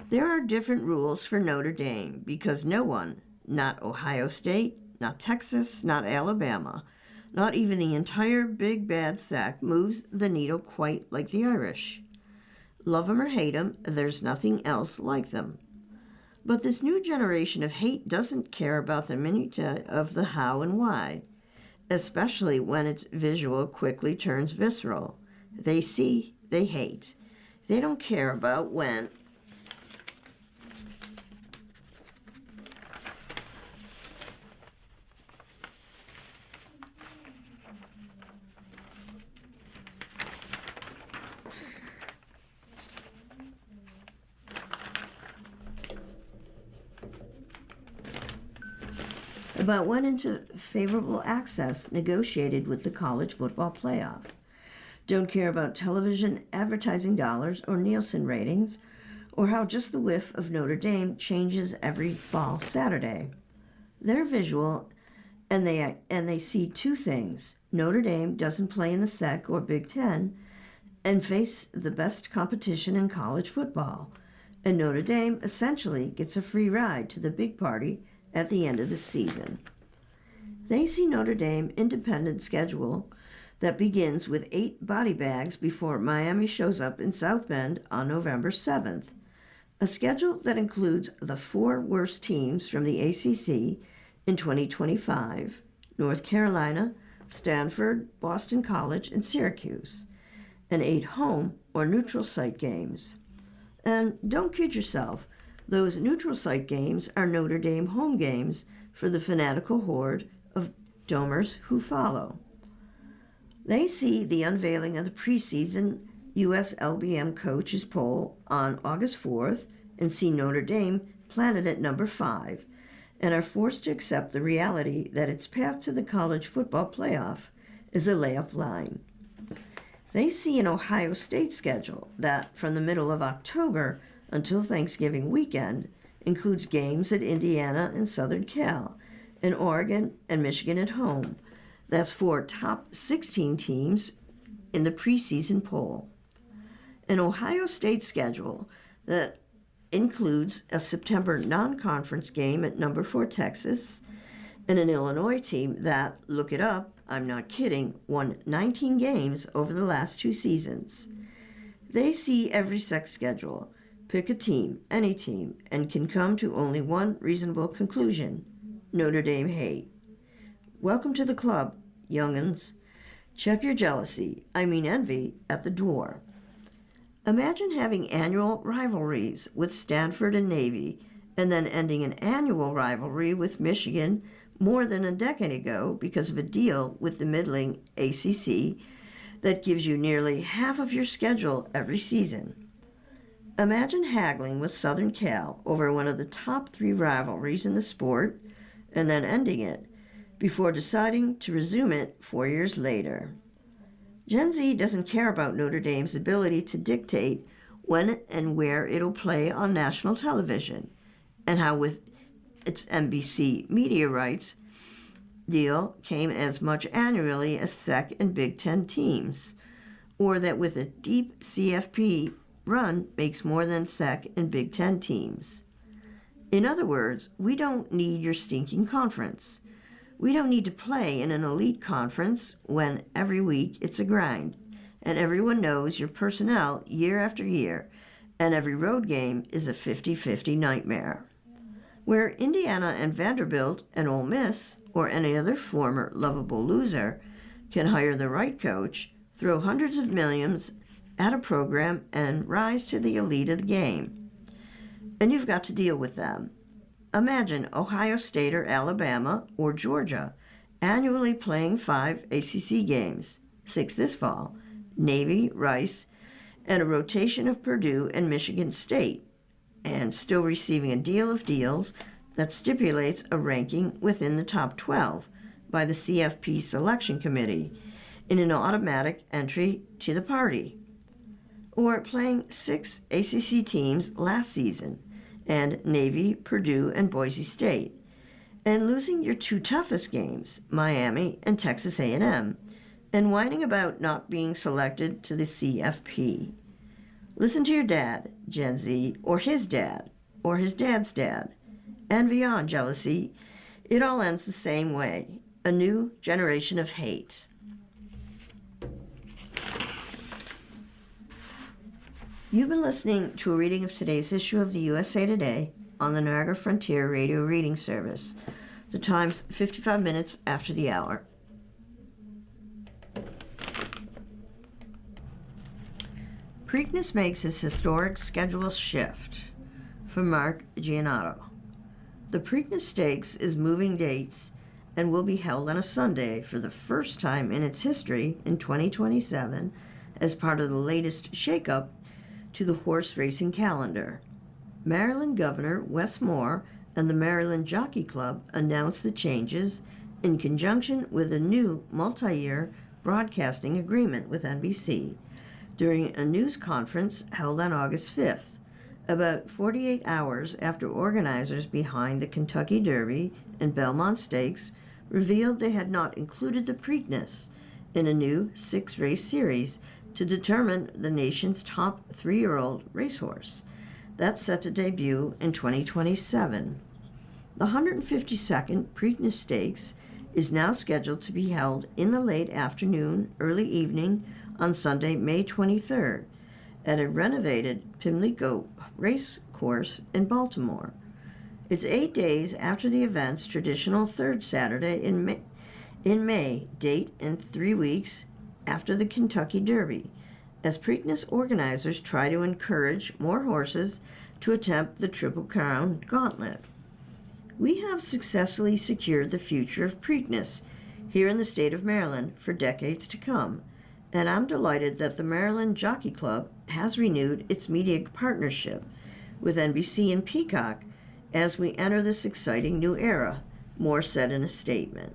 There are different rules for Notre Dame because no one, not Ohio State, not Texas, not Alabama, not even the entire big bad sack moves the needle quite like the Irish. Love 'em or hate 'em, there's nothing else like them. But this new generation of hate doesn't care about the minutiae of the how and why, especially when its visual quickly turns visceral. They see, they hate. They don't care about when. About went into favorable access negotiated with the college football playoff. Don't care about television advertising dollars or Nielsen ratings, or how just the whiff of Notre Dame changes every fall Saturday. Their visual and they see two things. Notre Dame doesn't play in the SEC or Big Ten and face the best competition in college football. And Notre Dame essentially gets a free ride to the big party at the end of the season. They see Notre Dame independent schedule that begins with 8 body bags before Miami shows up in South Bend on November 7th. A schedule that includes the 4 worst teams from the ACC in 2025: North Carolina, Stanford, Boston College, and Syracuse, and 8 home or neutral site games. And don't kid yourself, those neutral site games are Notre Dame home games for the fanatical horde of Domers who follow. They see the unveiling of the preseason USLBM coaches poll on August 4th and see Notre Dame planted at number 5 and are forced to accept the reality that its path to the college football playoff is a layup line. They see an Ohio State schedule that, from the middle of October until Thanksgiving weekend, includes games at Indiana and Southern Cal, and Oregon and Michigan at home. That's 4 top 16 teams in the preseason poll. An Ohio State schedule that includes a September non-conference game at number 4 Texas, and an Illinois team that, look it up, I'm not kidding, won 19 games over the last 2 seasons. They see every SEC schedule, pick a team, any team, and can come to only one reasonable conclusion: Notre Dame hate. Welcome to the club, young'uns. Check your jealousy, I mean envy, at the door. Imagine having annual rivalries with Stanford and Navy, and then ending an annual rivalry with Michigan more than a decade ago because of a deal with the middling ACC that gives you nearly half of your schedule every season. Imagine haggling with Southern Cal over one of the top 3 rivalries in the sport and then ending it before deciding to resume it 4 years later. Gen Z doesn't care about Notre Dame's ability to dictate when and where it'll play on national television, and how with its NBC media rights deal came as much annually as SEC and Big Ten teams, or that with a deep CFP run makes more than SEC and Big Ten teams. In other words, we don't need your stinking conference. We don't need to play in an elite conference when every week it's a grind, and everyone knows your personnel year after year, and every road game is a 50-50 nightmare. Where Indiana and Vanderbilt and Ole Miss, or any other former lovable loser, can hire the right coach, throw hundreds of millions at a program, and rise to the elite of the game. And you've got to deal with them. Imagine Ohio State or Alabama or Georgia annually playing 5 ACC games, 6 this fall, Navy, Rice, and a rotation of Purdue and Michigan State, and still receiving a deal of deals that stipulates a ranking within the top 12 by the CFP Selection Committee in an automatic entry to the party. Or playing 6 ACC teams last season, and Navy, Purdue, and Boise State, and losing your 2 toughest games, Miami and Texas A&M, and whining about not being selected to the CFP. Listen to your dad, Gen Z, or his dad's dad. Envy on, jealousy. It all ends the same way. A new generation of hate. You've been listening to a reading of today's issue of the USA Today on the Niagara Frontier Radio Reading Service. The time's 55 minutes after the hour. Preakness makes his historic schedule shift. From Mark Giannotto. The Preakness Stakes is moving dates and will be held on a Sunday for the first time in its history in 2027 as part of the latest shakeup to the horse racing calendar. Maryland Governor Wes Moore and the Maryland Jockey Club announced the changes in conjunction with a new multi-year broadcasting agreement with NBC during a news conference held on August 5th, about 48 hours after organizers behind the Kentucky Derby and Belmont Stakes revealed they had not included the Preakness in a new 6-race series to determine the nation's top 3-year-old racehorse. That's set to debut in 2027. The 152nd Preakness Stakes is now scheduled to be held in the late afternoon, early evening on Sunday, May 23rd, at a renovated Pimlico race course in Baltimore. It's 8 days after the event's traditional third Saturday in May, date and 3 weeks after the Kentucky Derby, as Preakness organizers try to encourage more horses to attempt the Triple Crown Gauntlet. We have successfully secured the future of Preakness here in the state of Maryland for decades to come, and I'm delighted that the Maryland Jockey Club has renewed its media partnership with NBC and Peacock as we enter this exciting new era, Moore said in a statement.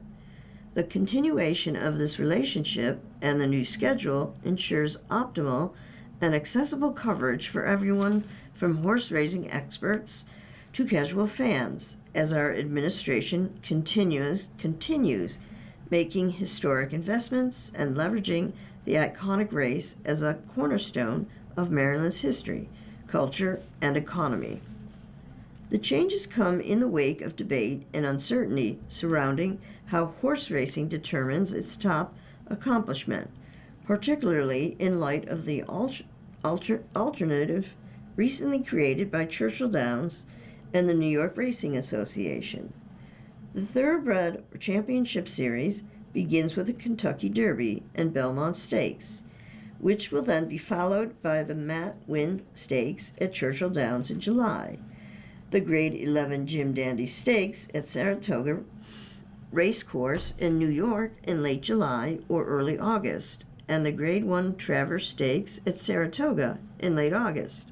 The continuation of this relationship and the new schedule ensures optimal and accessible coverage for everyone from horse racing experts to casual fans, as our administration continues making historic investments and leveraging the iconic race as a cornerstone of Maryland's history, culture, and economy. The changes come in the wake of debate and uncertainty surrounding how horse racing determines its top accomplishment, particularly in light of the alternative recently created by Churchill Downs and the New York Racing Association. The Thoroughbred Championship Series begins with the Kentucky Derby and Belmont Stakes, which will then be followed by the Matt Winn Stakes at Churchill Downs in July, the Grade 11 Jim Dandy Stakes at Saratoga Racecourse in New York in late July or early August, and the Grade 1 Travers Stakes at Saratoga in late August.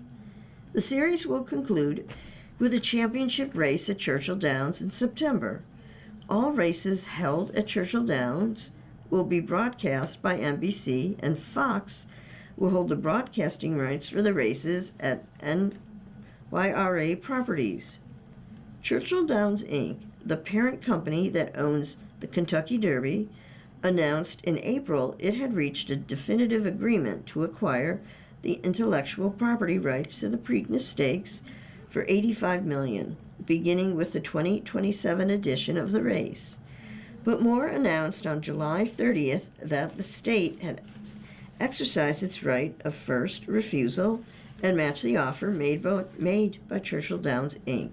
The series will conclude with a championship race at Churchill Downs in September. All races held at Churchill Downs will be broadcast by NBC, and Fox will hold the broadcasting rights for the races at NYRA Properties. Churchill Downs Inc., the parent company that owns the Kentucky Derby, announced in April it had reached a definitive agreement to acquire the intellectual property rights to the Preakness Stakes for $85 million, beginning with the 2027 edition of the race. But Moore announced on July 30th that the state had exercised its right of first refusal and matched the offer made by Churchill Downs Inc.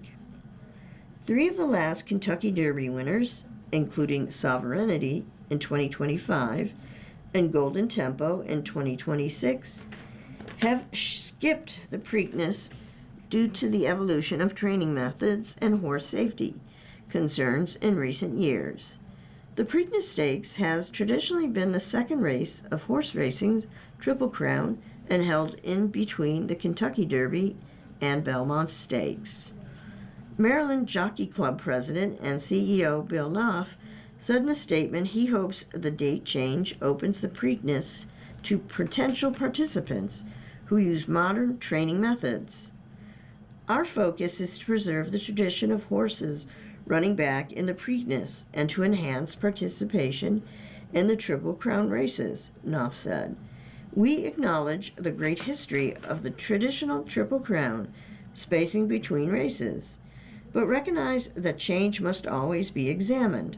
3 of the last Kentucky Derby winners, including Sovereignty in 2025 and Golden Tempo in 2026, have skipped the Preakness due to the evolution of training methods and horse safety concerns in recent years. The Preakness Stakes has traditionally been the second race of horse racing's Triple Crown and held in between the Kentucky Derby and Belmont Stakes. Maryland Jockey Club President and CEO Bill Knopf said in a statement he hopes the date change opens the Preakness to potential participants who use modern training methods. Our focus is to preserve the tradition of horses running back in the Preakness and to enhance participation in the Triple Crown races, Knopf said. We acknowledge the great history of the traditional Triple Crown spacing between races, but recognize that change must always be examined.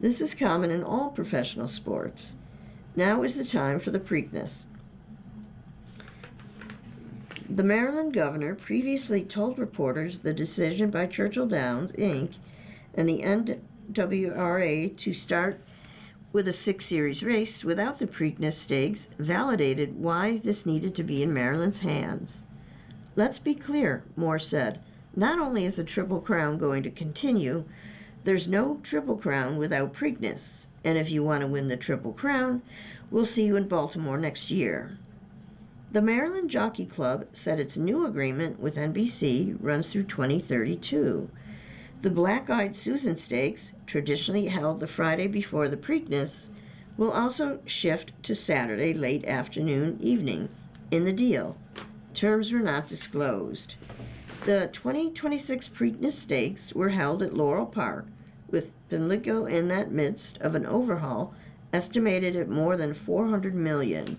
This is common in all professional sports. Now is the time for the Preakness. The Maryland governor previously told reporters the decision by Churchill Downs, Inc. and the NWRA to start with a 6-series race without the Preakness Stakes validated why this needed to be in Maryland's hands. Let's be clear, Moore said. Not only is the Triple Crown going to continue, there's no Triple Crown without Preakness. And if you want to win the Triple Crown, we'll see you in Baltimore next year. The Maryland Jockey Club said its new agreement with NBC runs through 2032. The Black-Eyed Susan Stakes, traditionally held the Friday before the Preakness, will also shift to Saturday late afternoon evening in the deal. Terms were not disclosed. The 2026 Preakness Stakes were held at Laurel Park, with Pimlico in that midst of an overhaul estimated at more than $400 million.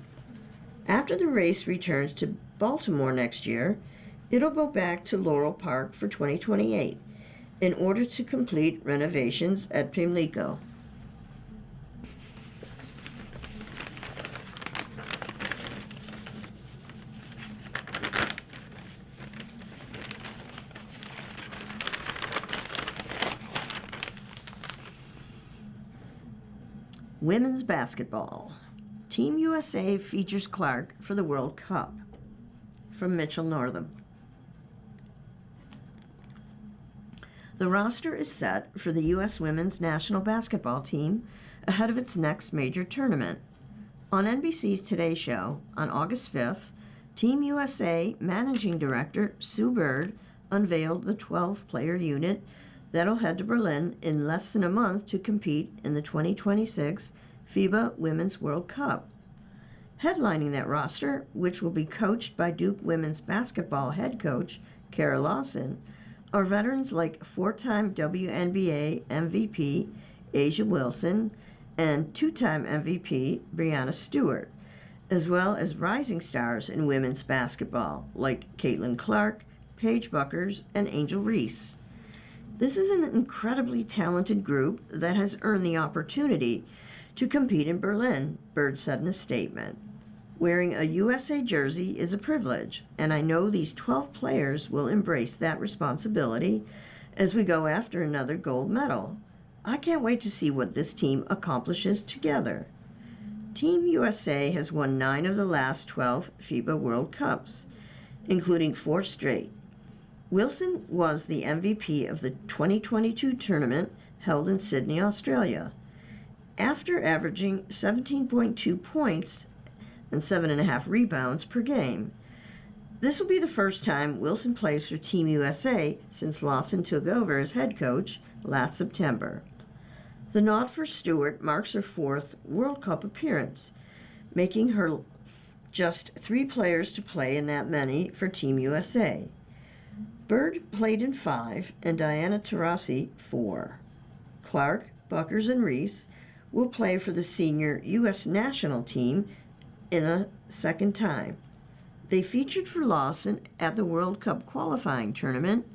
After the race returns to Baltimore next year, it'll go back to Laurel Park for 2028 in order to complete renovations at Pimlico. Women's basketball. Team USA features Clark for the World Cup. From Mitchell Northam. The roster is set for the U.S. women's national basketball team ahead of its next major tournament. On NBC's Today Show on August 5th, Team USA Managing Director Sue Bird unveiled the 12-player unit that'll head to Berlin in less than a month to compete in the 2026 FIBA Women's World Cup. Headlining that roster, which will be coached by Duke women's basketball head coach Kara Lawson, are veterans like four-time WNBA MVP A'ja Wilson and two-time MVP Breanna Stewart, as well as rising stars in women's basketball like Caitlin Clark, Paige Buckers, and Angel Reese. This is an incredibly talented group that has earned the opportunity to compete in Berlin, Bird said in a statement. Wearing a USA jersey is a privilege, and I know these 12 players will embrace that responsibility as we go after another gold medal. I can't wait to see what this team accomplishes together. Team USA has won 9 of the last 12 FIBA World Cups, including 4 straight. Wilson was the MVP of the 2022 tournament held in Sydney, Australia. After averaging 17.2 points and 7.5 rebounds per game. This will be the first time Wilson plays for Team USA since Lawson took over as head coach last September. The nod for Stewart marks her 4th World Cup appearance, making her just 3 players to play in that many for Team USA. Bird played in 5 and Diana Taurasi 4. Clark, Buckers, and Reese will play for the senior U.S. national team in a second time. They featured for Lawson at the World Cup qualifying tournament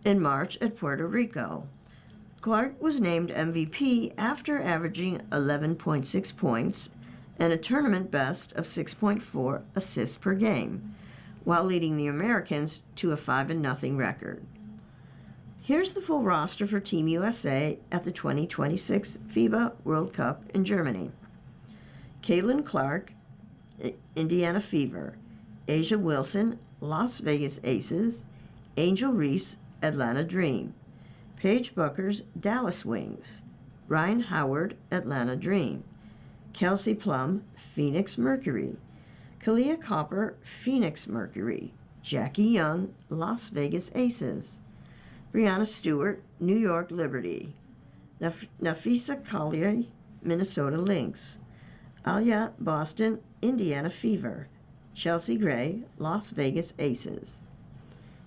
in March at Puerto Rico. Clark was named MVP after averaging 11.6 points and a tournament best of 6.4 assists per game, while leading the Americans to a 5-0 record. Here's the full roster for Team USA at the 2026 FIBA World Cup in Germany. Caitlin Clark, Indiana Fever. A'ja Wilson, Las Vegas Aces. Angel Reese, Atlanta Dream. Paige Buckers, Dallas Wings. Ryan Howard, Atlanta Dream. Kelsey Plum, Phoenix Mercury. Kalia Copper, Phoenix Mercury. Jackie Young, Las Vegas Aces. Breanna Stewart, New York Liberty. Nafisa Collier, Minnesota Lynx. Alia Boston, Indiana Fever. Chelsea Gray, Las Vegas Aces.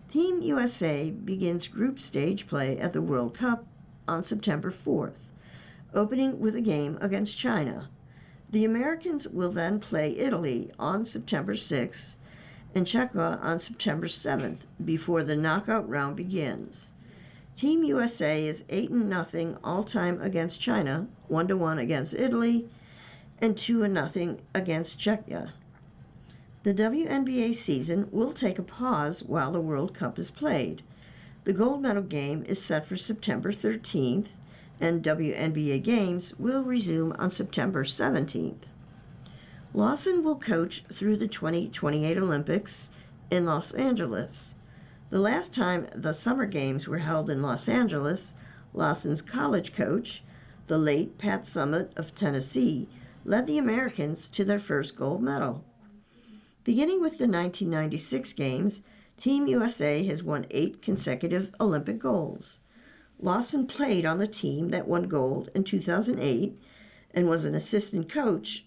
Team USA begins group stage play at the World Cup on September 4th, opening with a game against China. The Americans will then play Italy on September 6th and Czechia on September 7th before the knockout round begins. Team USA is 8-0 all-time against China, 1-1 against Italy, and 2-0 against Czechia. The WNBA season will take a pause while the World Cup is played. The gold medal game is set for September 13th, and WNBA games will resume on September 17th. Lawson will coach through the 2028 Olympics in Los Angeles. The last time the Summer Games were held in Los Angeles, Lawson's college coach, the late Pat Summitt of Tennessee, led the Americans to their first gold medal. Beginning with the 1996 Games, Team USA has won 8 consecutive Olympic golds. Lawson played on the team that won gold in 2008 and was an assistant coach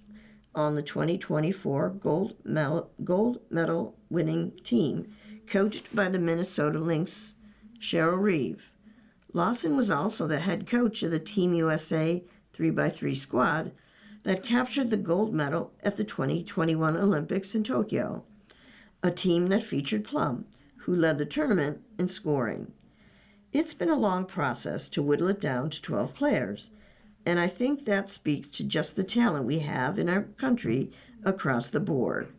on the 2024 gold medal winning team, coached by the Minnesota Lynx Cheryl Reeve. Lawson was also the head coach of the Team USA 3x3 squad that captured the gold medal at the 2021 Olympics in Tokyo, a team that featured Plum, who led the tournament in scoring. It's been a long process to whittle it down to 12 players, and I think that speaks to just the talent we have in our country across the board.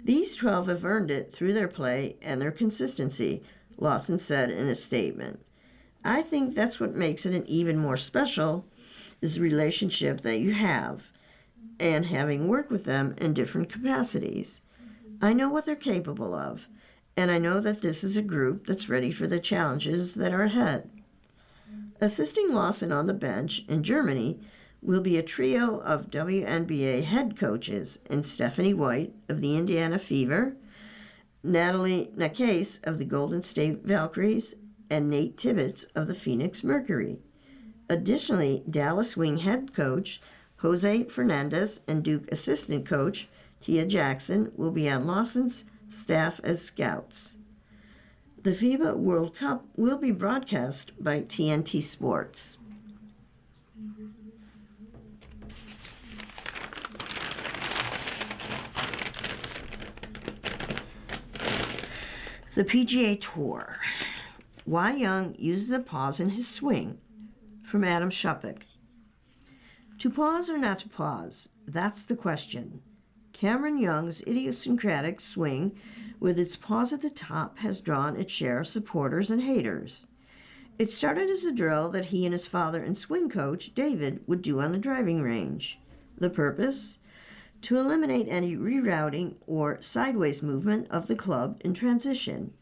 These 12 have earned it through their play and their consistency, Lawson said in a statement. I think that's what makes it an even more special is the relationship that you have and having worked with them in different capacities. I know what they're capable of, and I know that this is a group that's ready for the challenges that are ahead. Assisting Lawson on the bench in Germany will be a trio of WNBA head coaches in Stephanie White of the Indiana Fever, Natalie Nakase of the Golden State Valkyries, and Nate Tibbetts of the Phoenix Mercury. Additionally, Dallas Wing head coach Jose Fernandez and Duke assistant coach Tia Jackson will be on Lawson's staff as scouts. The FIBA World Cup will be broadcast by TNT Sports. The PGA Tour. Why Young uses a pause in his swing, from Adam Shuppick. To pause or not to pause, that's the question. Cameron Young's idiosyncratic swing with its pause at the top has drawn its share of supporters and haters. It started as a drill that he and his father and swing coach, David, would do on the driving range. The purpose? To eliminate any rerouting or sideways movement of the club in transition.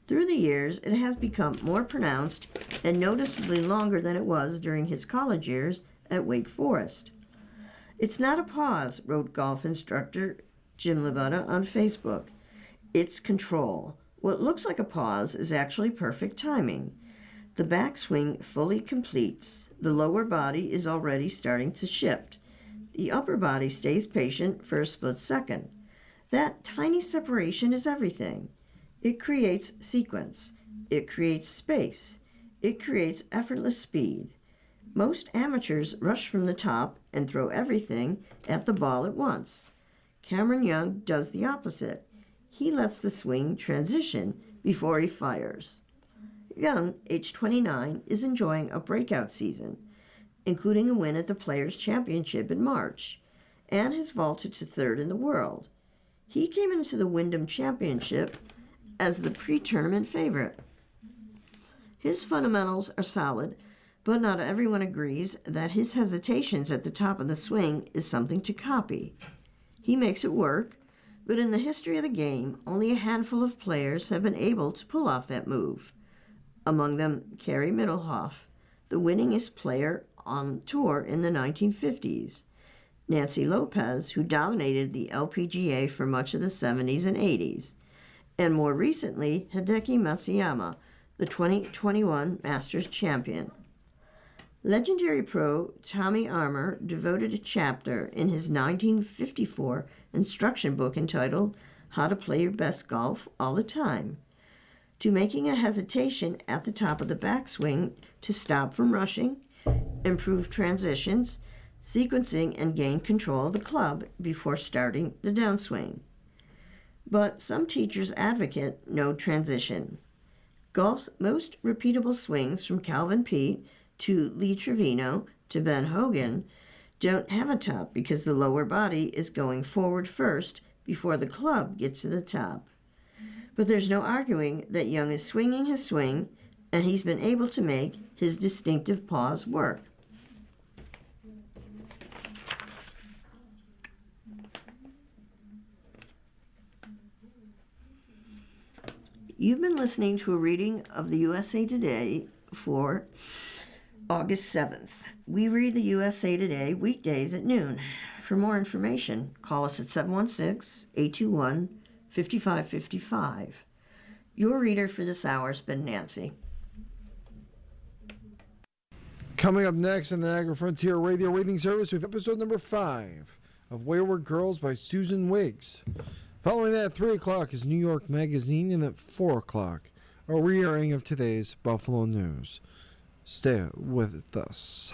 Through the years, it has become more pronounced and noticeably longer than it was during his college years at Wake Forest. It's not a pause, wrote golf instructor Jim Labutta on Facebook. It's control. What looks like a pause is actually perfect timing. The backswing fully completes. The lower body is already starting to shift. The upper body stays patient for a split second. That tiny separation is everything. It creates sequence. It creates space. It creates effortless speed. Most amateurs rush from the top and throw everything at the ball at once. Cameron Young does the opposite. He lets the swing transition before he fires. Young, age 29, is enjoying a breakout season, including a win at the Players' Championship in March, and has vaulted to third in the world. He came into the Wyndham Championship as the pre-tournament favorite. His fundamentals are solid, but not everyone agrees that his hesitations at the top of the swing is something to copy. He makes it work, but in the history of the game, only a handful of players have been able to pull off that move. Among them, Cary Middlehoff, the winningest player on tour in the 1950s, Nancy Lopez, who dominated the LPGA for much of the 70s and 80s, and more recently, Hideki Matsuyama, the 2021 Masters champion. Legendary pro Tommy Armour devoted a chapter in his 1954 instruction book entitled How to Play Your Best Golf All the Time to making a hesitation at the top of the backswing to stop from rushing, improve transitions, sequencing, and gain control of the club before starting the downswing. But some teachers advocate no transition. Golf's most repeatable swings, from Calvin Peete to Lee Trevino to Ben Hogan, don't have a top because the lower body is going forward first before the club gets to the top. But there's no arguing that Young is swinging his swing, and he's been able to make his distinctive pause work. You've been listening to a reading of the USA Today for August 7th. We read the USA Today weekdays at noon. For more information, call us at 716-821-5555. Your reader for this hour has been Nancy. Coming up next on the Niagara Frontier Radio Reading Service, we have episode number 5 of Wayward Girls by Susan Wiggs. Following that, at 3 o'clock is New York Magazine, and at 4 o'clock, a re-airing of today's Buffalo News. Stay with us.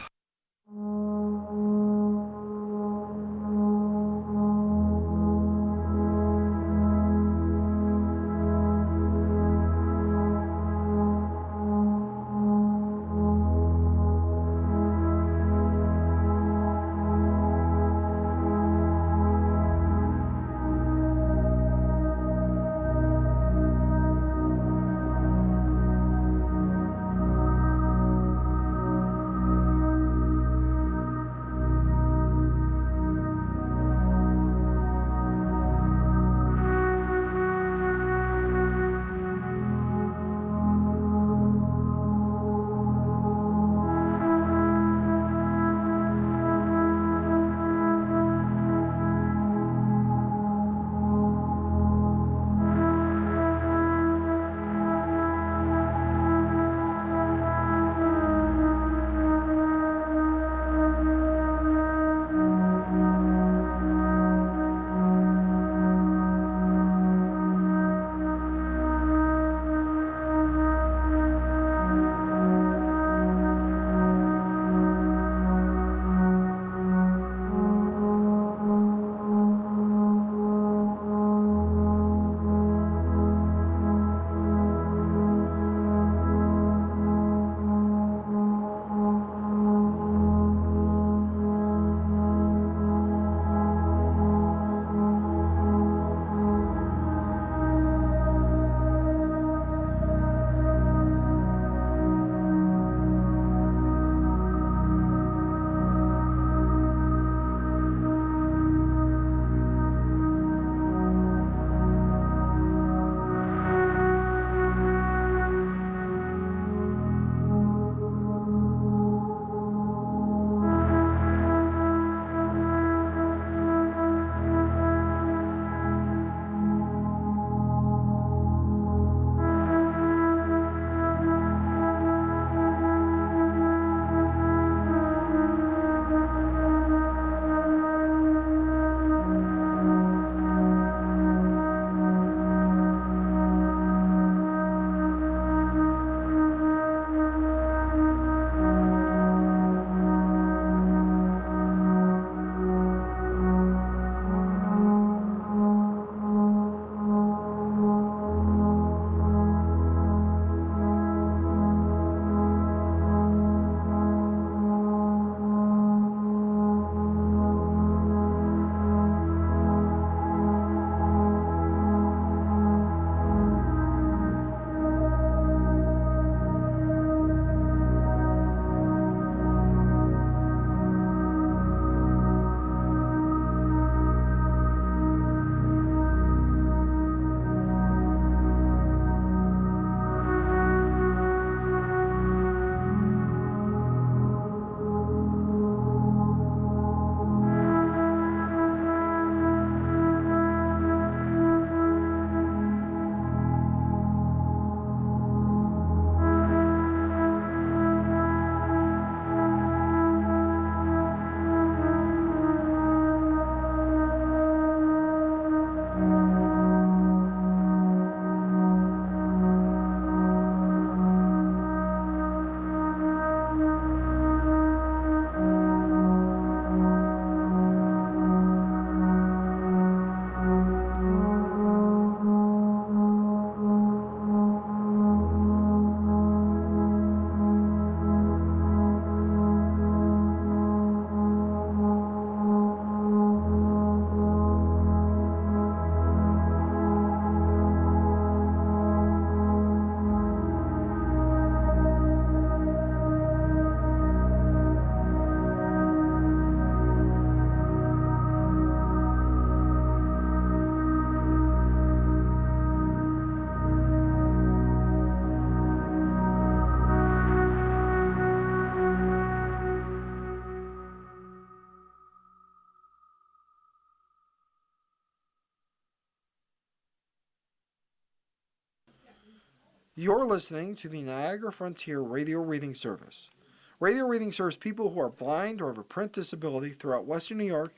You're listening to the Niagara Frontier Radio Reading Service. Radio reading serves people who are blind or have a print disability throughout Western New York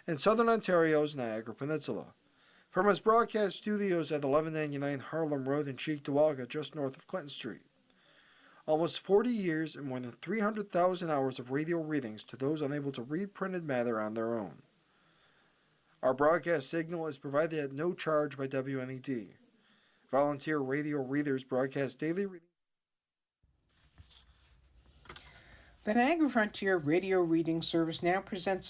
and Southern Ontario's Niagara Peninsula. From its broadcast studios at 1199 Harlem Road in Cheektowaga, just north of Clinton Street. almost 40 years, and more than 300,000 hours of radio readings to those unable to read printed matter on their own. Our broadcast signal is provided at no charge by WNED. Volunteer radio readers broadcast daily readings. The Niagara Frontier Radio Reading Service now presents a